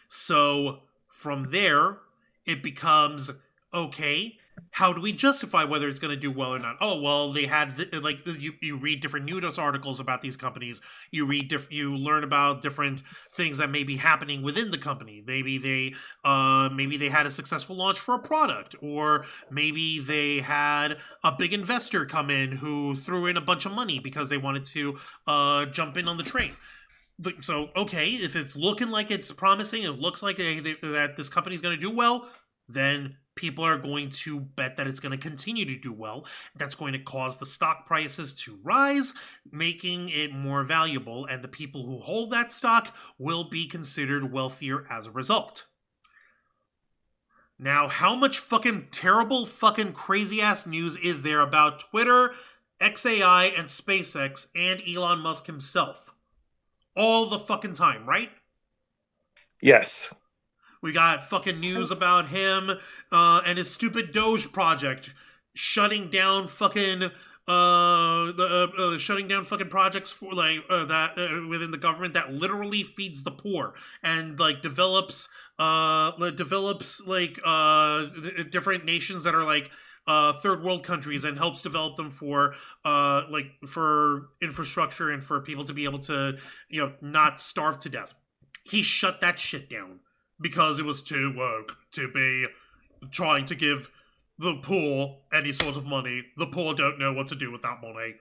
So from there, it becomes, okay, how do we justify whether it's going to do well or not? Oh, well, they had, you read different news articles about these companies. You learn about different things that may be happening within the company. Maybe they had a successful launch for a product, or maybe they had a big investor come in who threw in a bunch of money because they wanted to jump in on the train. So, okay, if it's looking like it's promising, it looks like that this company is going to do well, then people are going to bet that it's going to continue to do well. That's going to cause the stock prices to rise, making it more valuable, and the people who hold that stock will be considered wealthier as a result. Now, how much fucking terrible fucking crazy-ass news is there about Twitter, XAI, and SpaceX, and Elon Musk himself? All the fucking time, right? Yes. We got fucking news about him and his stupid Doge project shutting down fucking shutting down fucking projects for that within the government that literally feeds the poor and develops different nations that are third world countries and helps develop them for infrastructure and for people to be able to not starve to death. He shut that shit down because it was too woke to be trying to give the poor any sort of money. The poor don't know what to do with that money.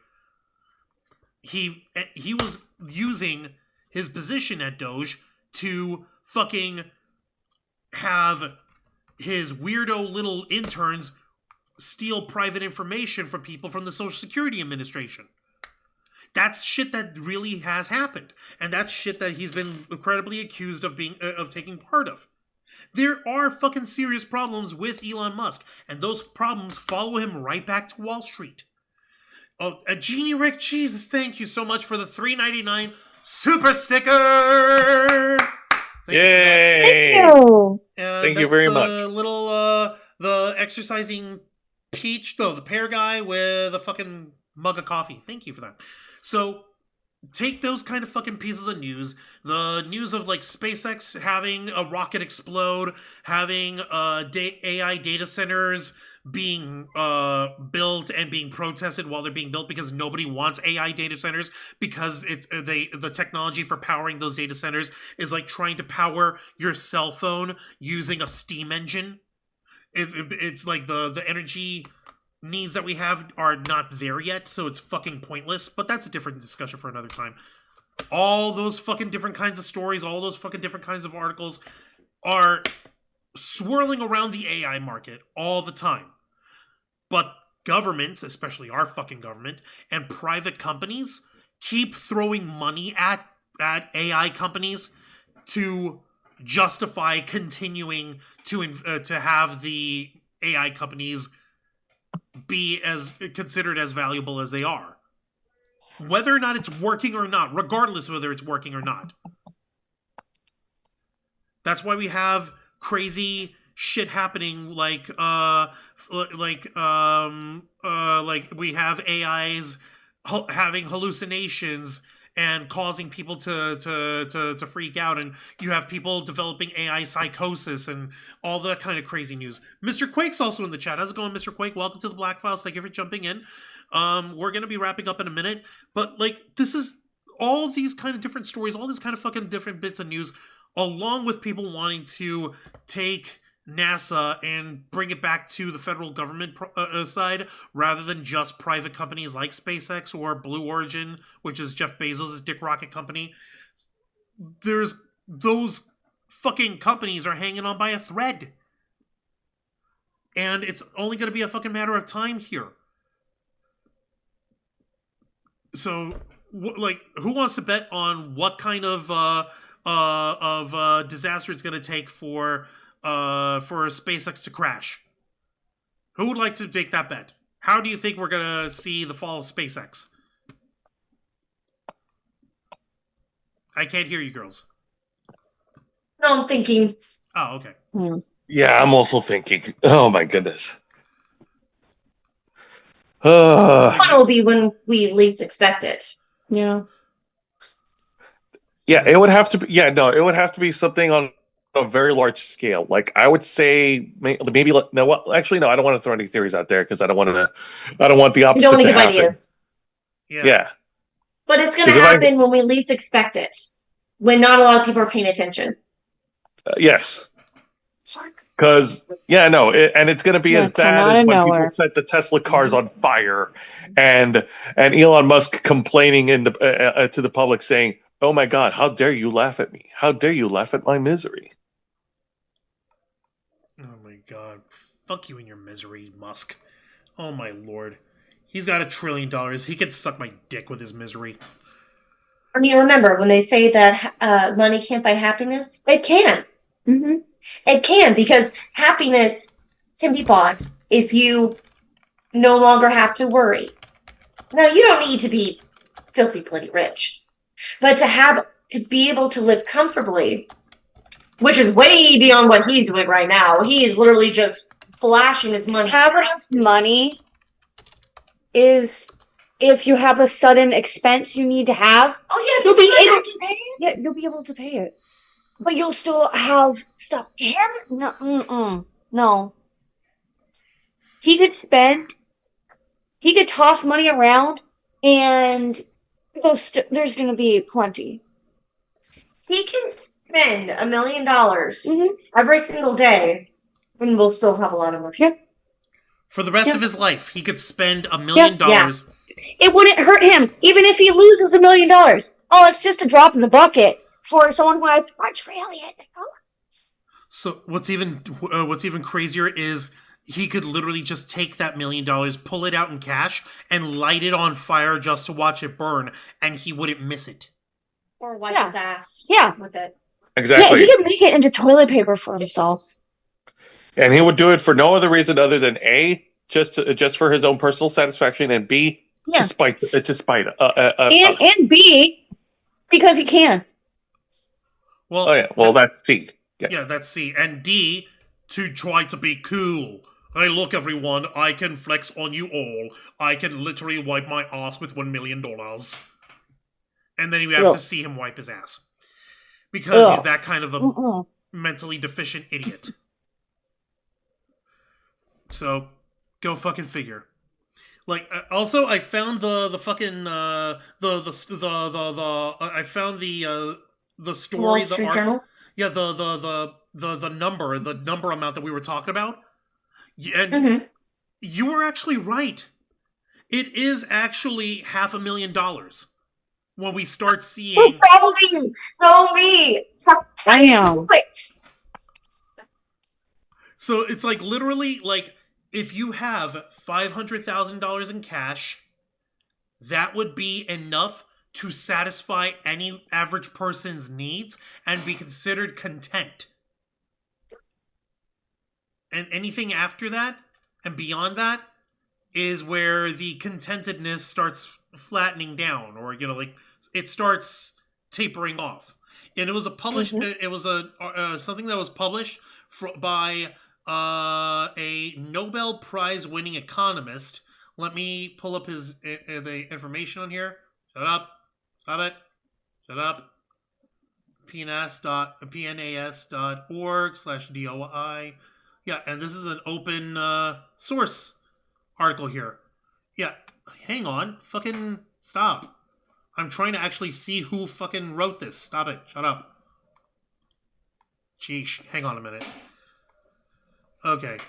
He was using his position at Doge to fucking have his weirdo little interns steal private information from people from the Social Security Administration. That's shit that really has happened, and that's shit that he's been incredibly accused of taking part of. There are fucking serious problems with Elon Musk, and those problems follow him right back to Wall Street. Oh, Jeannie Rick, Jesus, thank you so much for the $3.99 super sticker. Yay! Thank you. Thank you very much. The exercising peach, no, the pear guy with a fucking mug of coffee. Thank you for that. So take those kind of fucking pieces of news, the news of like SpaceX having a rocket explode, having AI data centers being built and being protested while they're being built because nobody wants AI data centers because the technology for powering those data centers is like trying to power your cell phone using a steam engine. It's like the energy needs that we have are not there yet, so it's fucking pointless, but that's a different discussion for another time. All those fucking different kinds of stories, all those fucking different kinds of articles are swirling around the AI market all the time. But governments, especially our fucking government, and private companies keep throwing money at AI companies to justify continuing to have the AI companies be as considered as valuable as they are. Whether or not it's working or not, regardless of whether it's working or not. That's why we have crazy shit happening like we have AIs having hallucinations and causing people to freak out, and you have people developing AI psychosis and all that kind of crazy news. Mr. Quake's also in the chat. How's it going, Mr. Quake? Welcome to the Black Files. Thank you for jumping in. We're gonna be wrapping up in a minute, but like this is all these kind of different stories, all these kind of fucking different bits of news, along with people wanting to take NASA and bring it back to the federal government side rather than just private companies like SpaceX or Blue Origin, which is Jeff Bezos' dick rocket company. There's those fucking companies are hanging on by a thread. And it's only going to be a fucking matter of time here. So, who wants to bet on what kind of disaster it's going to take for SpaceX to crash? Who would like to take that bet? How do you think we're going to see the fall of SpaceX? I can't hear you, girls. No, I'm thinking. Oh, okay. Yeah, I'm also thinking. Oh my goodness. One will be when we least expect it. Yeah. Yeah, it would have to be. Yeah, no, it would have to be something on a very large scale. Like I would say, maybe. No, well, actually, no. I don't want to throw any theories out there because I don't want the opposite You don't want to to give happen. ideas. Yeah. But it's going to happen when we least expect it. When not a lot of people are paying attention. Yes. Because and it's going to be as bad as when people set the Tesla cars on fire, and Elon Musk complaining to the public saying, "Oh my God, how dare you laugh at me? How dare you laugh at my misery?" Oh my God, fuck you and your misery, Musk. Oh my Lord, he's got $1 trillion. He could suck my dick with his misery. I mean, remember when they say that money can't buy happiness? It can. Mm-hmm. It can, because happiness can be bought if you no longer have to worry. Now, you don't need to be filthy bloody rich, but to be able to live comfortably, which is way beyond what he's doing right now. He is literally just flashing his money. Have enough money is if you have a sudden expense you need to have. Oh yeah, you'll be able to pay it. But you'll still have stuff. No. He could toss money around, and there's going to be plenty. He can spend $1 million every single day, and we'll still have a lot of money. Yeah. For the rest of his life, he could spend $1 million. Yeah. It wouldn't hurt him, even if he loses $1 million. Oh, it's just a drop in the bucket for someone who has $1 trillion. So what's even crazier is he could literally just take that $1 million, pull it out in cash, and light it on fire just to watch it burn, and he wouldn't miss it. Or wipe his ass with it. Exactly. Yeah, he could make it into toilet paper for himself. And he would do it for no other reason other than A, just for his own personal satisfaction, and B, to spite and B, because he can. Well, that's C. Yeah, that's C. And D, to try to be cool. Hey, look, everyone, I can flex on you all. I can literally wipe my ass with $1 million. And then you have to see him wipe his ass. Because he's that kind of a mentally deficient idiot. So, go fucking figure. Like, also, I found the fucking, I found the story, Wall the Street arc. Journal? Yeah, the number amount that we were talking about. And you were actually right. It is actually $500,000 when we start seeing. Probably. No, me. Damn. So it's like literally like if you have $500,000 in cash, that would be enough to satisfy any average person's needs and be considered content. And anything after that and beyond that is where the contentedness starts flattening down, or like it starts tapering off. And it was a published. It was a something that was published by a Nobel Prize winning economist. Let me pull up the information on here. Shut up! Stop it! Shut up! pnas.org/DOI. Yeah, and this is an open source article here. Yeah, hang on. Fucking stop. I'm trying to actually see who fucking wrote this. Stop it. Shut up. Sheesh. Hang on a minute. Okay.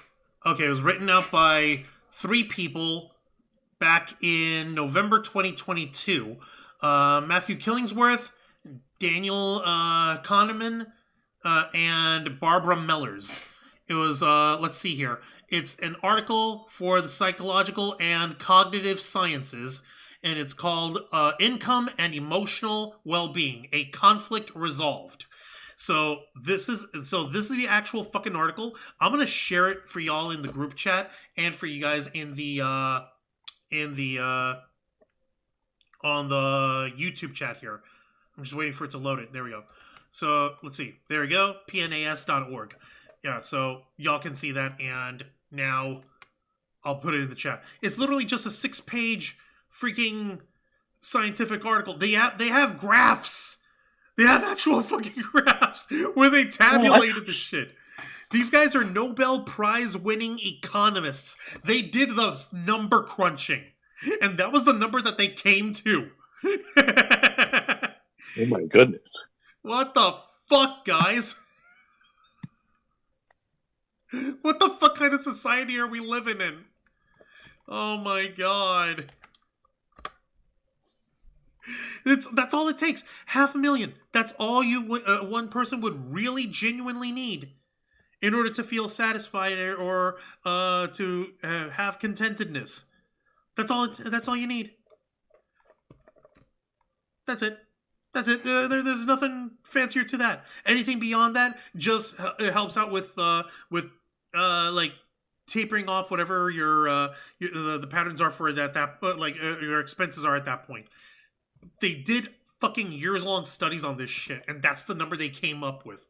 Okay, it was written out by 3 people back in November 2022. Matthew Killingsworth, Daniel Kahneman, and Barbara Mellers. It was, let's see here. It's an article for the psychological and cognitive sciences, and it's called Income and Emotional Well-Being, a Conflict Resolved. So this is the actual fucking article. I'm gonna share it for y'all in the group chat and for you guys on the YouTube chat here. I'm just waiting for it to load it. There we go. So let's see. There we go. pnas.org. Yeah, so y'all can see that, and now I'll put it in the chat. It's literally just a 6-page freaking scientific article. They have graphs. They have actual fucking graphs where they tabulated the shit. These guys are Nobel Prize winning economists. They did the number crunching, and that was the number that they came to. Oh my goodness. What the fuck, guys? What the fuck kind of society are we living in? Oh my god. That's all it takes. $500,000. That's all one person would really genuinely need in order to feel satisfied or to have contentedness. That's all you need. That's it. That's it. There's nothing fancier to that. Anything beyond that just helps out with like tapering off whatever the patterns are for that like your expenses are at that point. They did fucking years-long studies on this shit, and that's the number they came up with.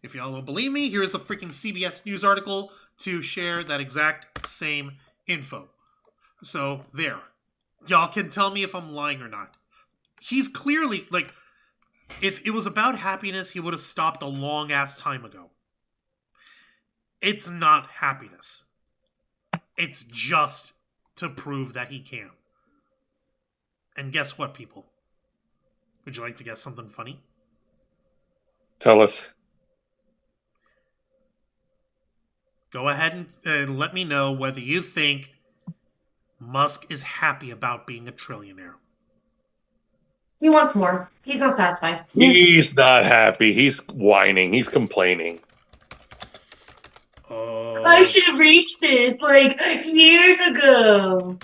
If y'all don't believe me, here's a freaking CBS News article to share that exact same info. So, there. Y'all can tell me if I'm lying or not. He's clearly, like, if it was about happiness, he would have stopped a long-ass time ago. It's not happiness. It's just to prove that he can. And guess what, people? Would you like to guess something funny? Tell us. Go ahead and let me know whether you think Musk is happy about being a trillionaire. He wants more. He's not satisfied. He's not happy. He's whining. He's complaining. I should have reached this like years ago.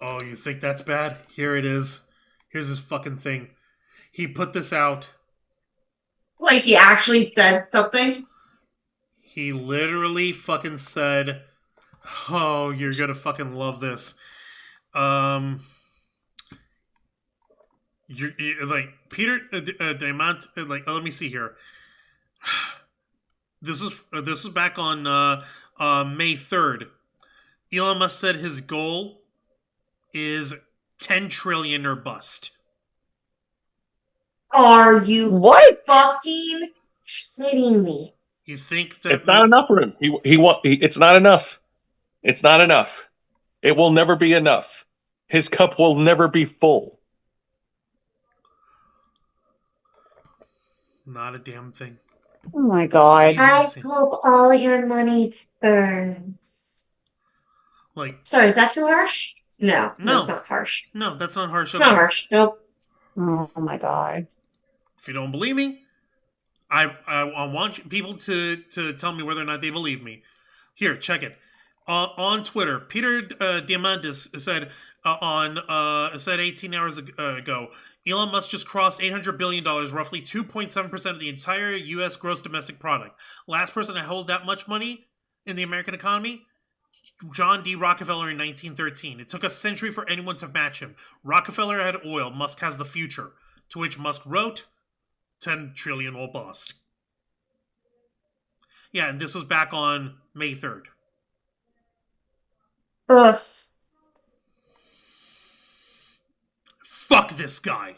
Oh, you think that's bad? Here it is. Here's his fucking thing. He put this out. Like he actually said something? He literally fucking said, oh, you're gonna fucking love this. You're like Peter Diamant. Like, let me see here. This was back on May 3rd. Elon Musk said his goal is 10 trillion or bust. Are you What? fucking kidding me? You think that It's not enough for him. It's not enough. It's not enough. It will never be enough. His cup will never be full. Not a damn thing. Oh my god. I hope all your money burns. Like, Sorry, is that too harsh? No, No. it's not harsh. no, that's not harsh. It's at all. not harsh. Nope. Oh my god. If you don't believe me, I want people to tell me whether or not they believe me. Here, check it. On Twitter, Peter Diamandis said 18 hours ago, Elon Musk just crossed $800 billion, roughly 2.7% of the entire U.S. gross domestic product. Last person to hold that much money in the American economy, John D. Rockefeller in 1913. It took a century for anyone to match him. Rockefeller had oil. Musk has the future. To which Musk wrote, 10 trillion will bust. Yeah, and this was back on May 3rd. Ugh. Fuck this guy.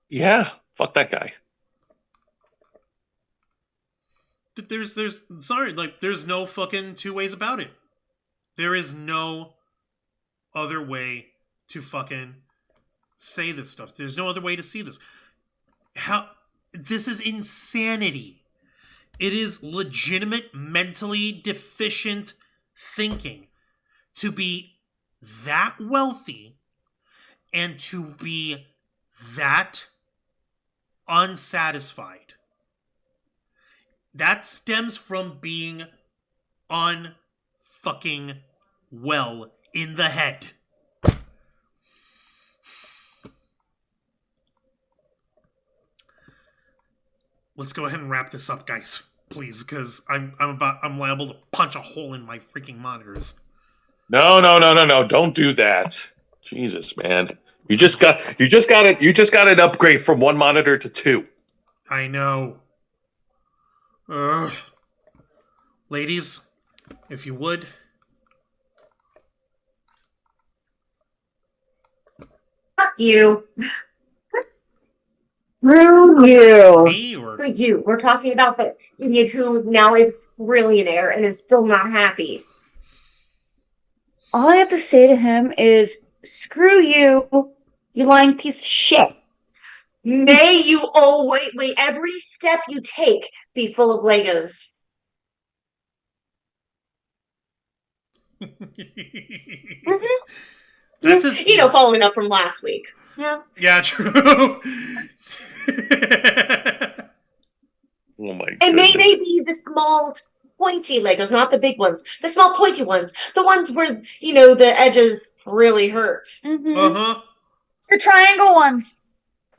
Yeah, fuck that guy. There's no fucking two ways about it. There is no other way to fucking say this stuff. There's no other way to see this. This is insanity. It is legitimate mentally deficient thinking to be that wealthy and to be that unsatisfied. That stems from being unfucking well in the head. Let's go ahead and wrap this up, guys, please, because I'm liable to punch a hole in my freaking monitors. No. Don't do that. Jesus, man. You just got an upgrade from one monitor to two. I know. Ladies, if you would. Fuck you. Screw you. Me or Fuck you. We're talking about the idiot who now is trillionaire and is still not happy. All I have to say to him is, screw you, you lying piece of shit. May you wait, every step you take be full of Legos. That's his, Following up from last week. Yeah. yeah, true. Oh my god. And may they be the small, pointy Legos, not the big ones. The small, pointy ones. The ones where, the edges really hurt. Mm-hmm. Uh-huh. The triangle ones.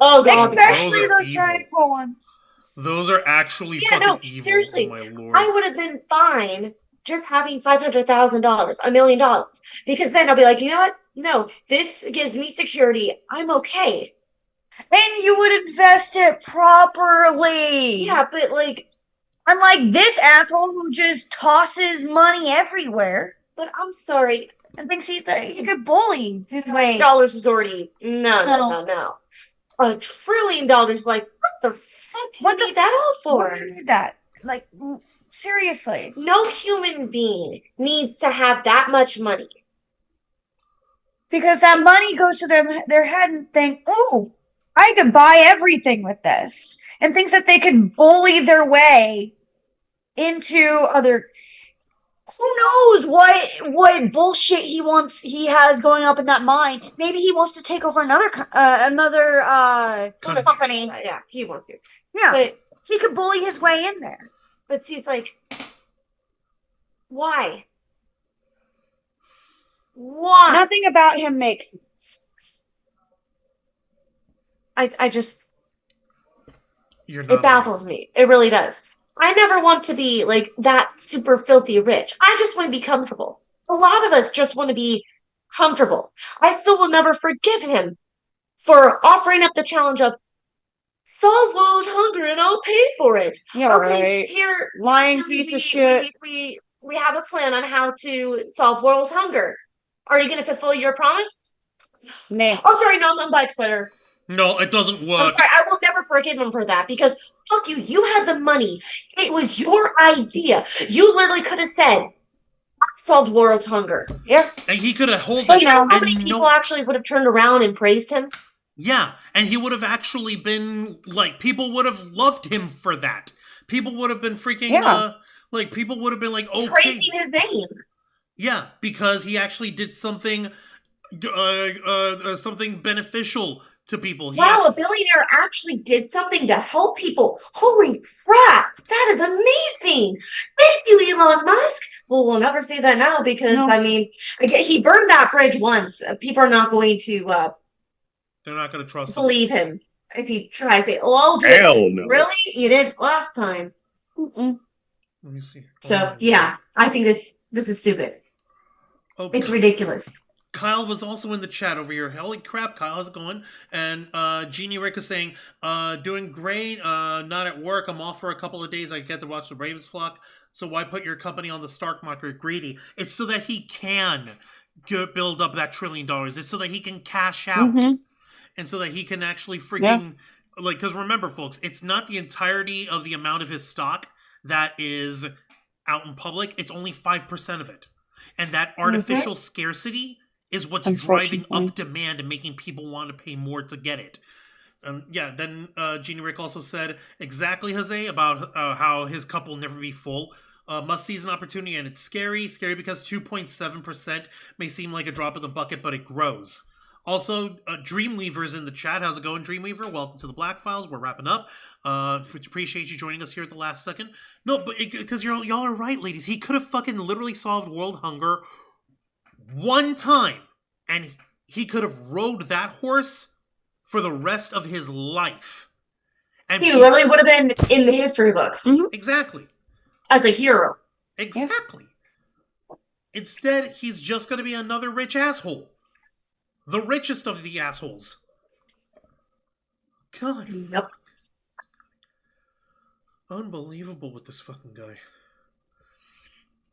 Oh, God. Especially Those are those evil. triangle ones. Those are actually Yeah, fucking no, evil. seriously. Oh my lord. I would have been fine just having $500,000, $1 million. Because then I'll be like, you know what? No, this gives me security. I'm okay. And you would invest it properly. Yeah, but Unlike this asshole who just tosses money everywhere but I'm sorry. and thinks he could bully his way. $1 is already no. $1 trillion, like, what the fuck do you need that all for? What do you need that? Like, seriously. No human being needs to have that much money. Because that money goes to their head and think, oh, I can buy everything with this. And thinks that they can bully their way into other... Who knows what bullshit he has going up in that mind. Maybe he wants to take over another company. Yeah, he wants to. Yeah, But he could bully his way in there. see, it's like, why? Why? Nothing about him makes sense. I just, You're not it baffles me. It really does. I never want to be like that super filthy rich. I just want to be comfortable. A lot of us just want to be comfortable. I still will never forgive him for offering up the challenge of, solve world hunger and I'll pay for it. Yeah, Okay, right. here, Lying Shelly, piece of shit. we have a plan on how to solve world hunger. Are you going to fulfill your promise? Nah. Oh, sorry, no, I'm by Twitter. No, it doesn't I'm work. sorry, I will never forgive him for that because fuck you. You had the money. It was your idea. You literally could have said, I solved world hunger. Yeah. And he could have held But it. you know how and many people actually would have turned around and praised him? Yeah, and he would have actually been like, people would have loved him for that. People would have been freaking like, people would have been like, okay, praising his name. Yeah, because he actually did something something beneficial to people. Wow, a billionaire actually did something to help people. Holy crap, that is amazing. Thank you, Elon Musk. Well, we'll never say that now because, I mean, he burned that bridge once. People are not going to they're not going to trust believe him if he tries to say, oh, I'll do Hell it. no. Really? You did last time. Mm-mm. Let me see. So, yeah, I think this is stupid. Oh, It's ridiculous. Kyle was also in the chat over here. Holy crap, Kyle, how's it going? And Jeannie Rick is saying, doing great, not at work. I'm off for a couple of days. I get to watch the Ravens flock. So why put your company on the stock market greedy? It's so that he can build up that $1 trillion. It's so that he can cash out. Mm-hmm. And so that he can actually freaking, like, because remember, folks, it's not the entirety of the amount of his stock that is out in public. It's only 5% of it. And that artificial scarcity is what's driving up demand and making people want to pay more to get it. Then Jeannie Rick also said, exactly, Jose, about how his cup will never be full. Must seize an opportunity, and it's scary. Scary because 2.7% may seem like a drop in the bucket, but it grows. Also, Dreamweaver's in the chat. How's it going, Dreamweaver? Welcome to the Black Files. We're wrapping up. Appreciate you joining us here at the last second. No, but because y'all are right, ladies. He could have fucking literally solved world hunger one time, and he could have rode that horse for the rest of his life. And he literally would have been in the history books. Mm-hmm. Exactly. As a hero. Exactly. Yeah. Instead, he's just going to be another rich asshole. The richest of the assholes. God. Yep. Unbelievable with this fucking guy.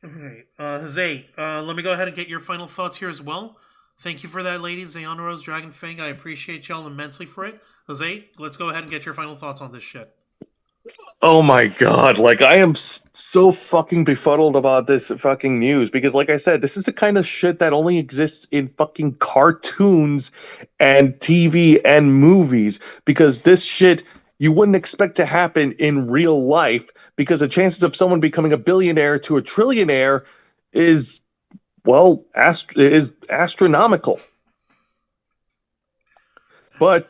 Alright. Jose, let me go ahead and get your final thoughts here as well. Thank you for that, ladies. Zayana Rose, Dragon Fang. I appreciate y'all immensely for it. Jose, let's go ahead and get your final thoughts on this shit. Oh my god, like I am so fucking befuddled about this fucking news because like I said, this is the kind of shit that only exists in fucking cartoons and TV and movies because this shit you wouldn't expect to happen in real life because the chances of someone becoming a billionaire to a trillionaire is, well, is astronomical. But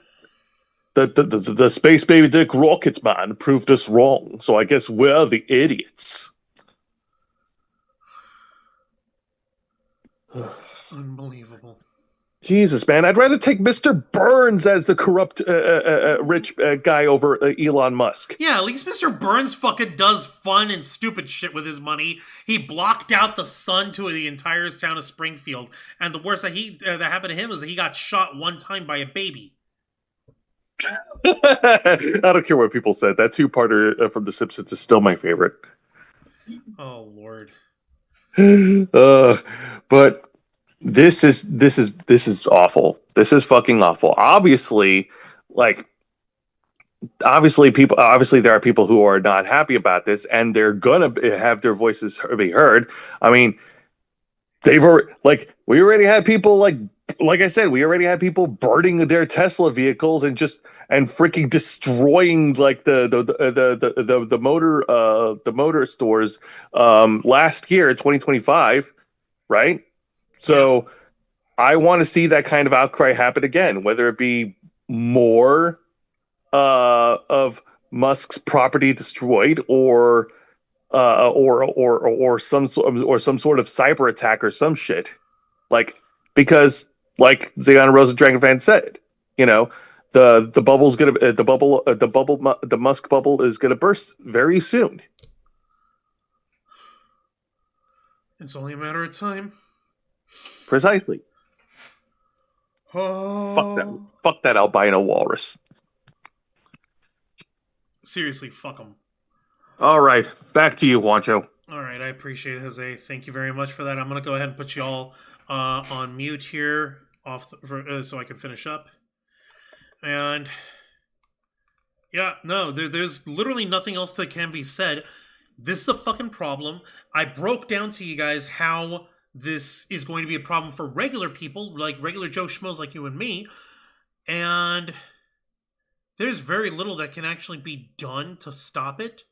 the space baby dick rockets man proved us wrong, so I guess we're the idiots. Unbelievable. Jesus, man, I'd rather take Mr. Burns as the corrupt rich guy over Elon Musk. Yeah, at least Mr. Burns fucking does fun and stupid shit with his money. He blocked out the sun to the entire town of Springfield, and the worst that happened to him is that he got shot one time by a baby. I don't care what people said. That two-parter from The Simpsons is still my favorite. Oh Lord. But this is awful. This is fucking awful. Obviously there are people who are not happy about this, and they're gonna have their voices be heard. I mean, we already had people like I said, we already had people burning their Tesla vehicles and freaking destroying like the motor stores last year in 2025, right? So I want to see that kind of outcry happen again, whether it be more of Musk's property destroyed or some sort of cyber attack or some shit, because like Zayana Rosa Dragon Fan said, you know, the Musk bubble is gonna burst very soon. It's only a matter of time. Precisely. Oh. Fuck that albino walrus. Seriously, fuck them. All right, back to you, Juancho. All right, I appreciate it, Jose. Thank you very much for that. I'm going to go ahead and put you all on mute here so I can finish up. And yeah, no, there's literally nothing else that can be said. This is a fucking problem. I broke down to you guys how this is going to be a problem for regular people, like regular Joe Schmoes like you and me. And there's very little that can actually be done to stop it.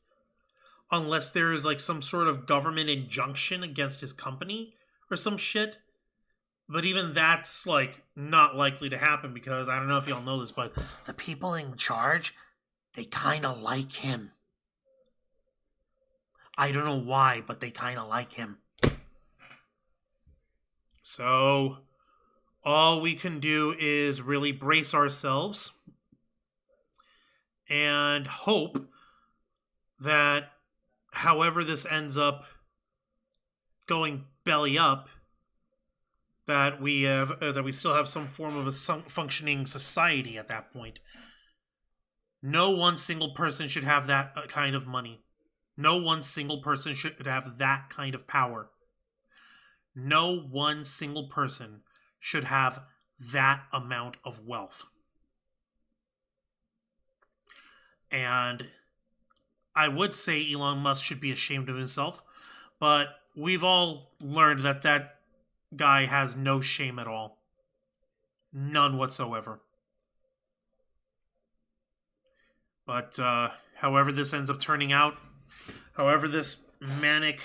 Unless there is like some sort of government injunction against his company or some shit. But even that's like not likely to happen because I don't know if y'all know this, but the people in charge, they kind of like him. I don't know why, but they kind of like him. So all we can do is really brace ourselves and hope that however this ends up going belly up, that we still have some form of a functioning society at that point. No one single person should have that kind of money. No one single person should have that kind of power. No one single person should have that amount of wealth. And I would say Elon Musk should be ashamed of himself, but we've all learned that that guy has no shame at all. None whatsoever. But however this ends up turning out, however this manic,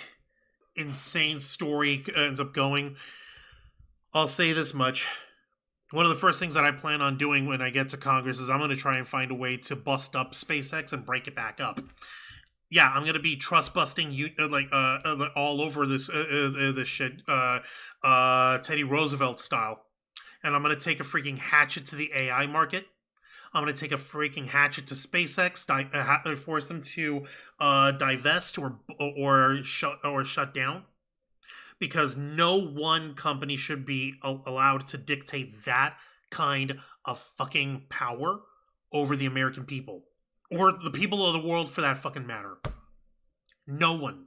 insane story ends up going, I'll say this much. One of the first things that I plan on doing when I get to Congress is I'm going to try and find a way to bust up SpaceX and break it back up. Yeah, I'm going to be trust busting you all over this shit, Teddy Roosevelt style. And I'm going to take a freaking hatchet to the AI market. I'm going to take a freaking hatchet to SpaceX, force them to divest or shut down. Because no one company should be allowed to dictate that kind of fucking power over the American people. Or the people of the world for that fucking matter. No one.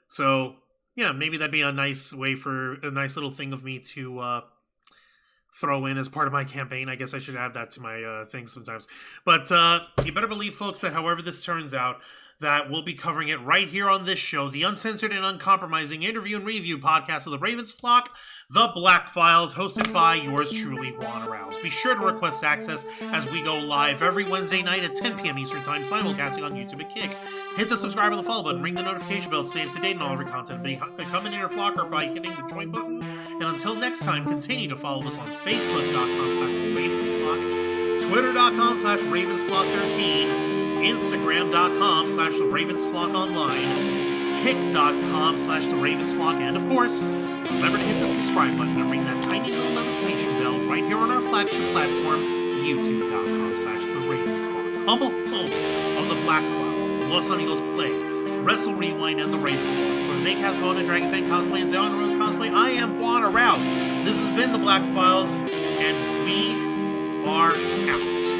So, yeah, maybe that'd be a nice way for a nice little thing of me to throw in as part of my campaign. I guess I should add that to my thing sometimes. But you better believe, folks, that however this turns out, that we'll be covering it right here on this show, the uncensored and uncompromising interview and review podcast of the Ravens flock, The Black Files, hosted by yours truly, Juan Rouse. Be sure to request access as we go live every Wednesday night at 10 p.m. Eastern Time, simulcasting on YouTube and Kick. Hit the subscribe and the follow button, ring the notification bell, stay up to date on all of our content, becoming in our flock or by hitting the join button. And until next time, continue to follow us on Facebook.com/RavensFlock, Twitter.com/RavensFlock13, Instagram.com/TheRavensFlockOnline, Kick.com/TheRavensFlock, and of course, remember to hit the subscribe button and ring that tiny little notification bell right here on our flagship platform, YouTube.com/TheRavensFlock. Humble home of the Black Files, Los Amigos Play, Wrestle Rewind, and the Ravens Flock. For Jose Casabona, Dragonfang Cosplay, and Zion Rose Cosplay, I am Juan Rouse. This has been the Black Files, and we are out.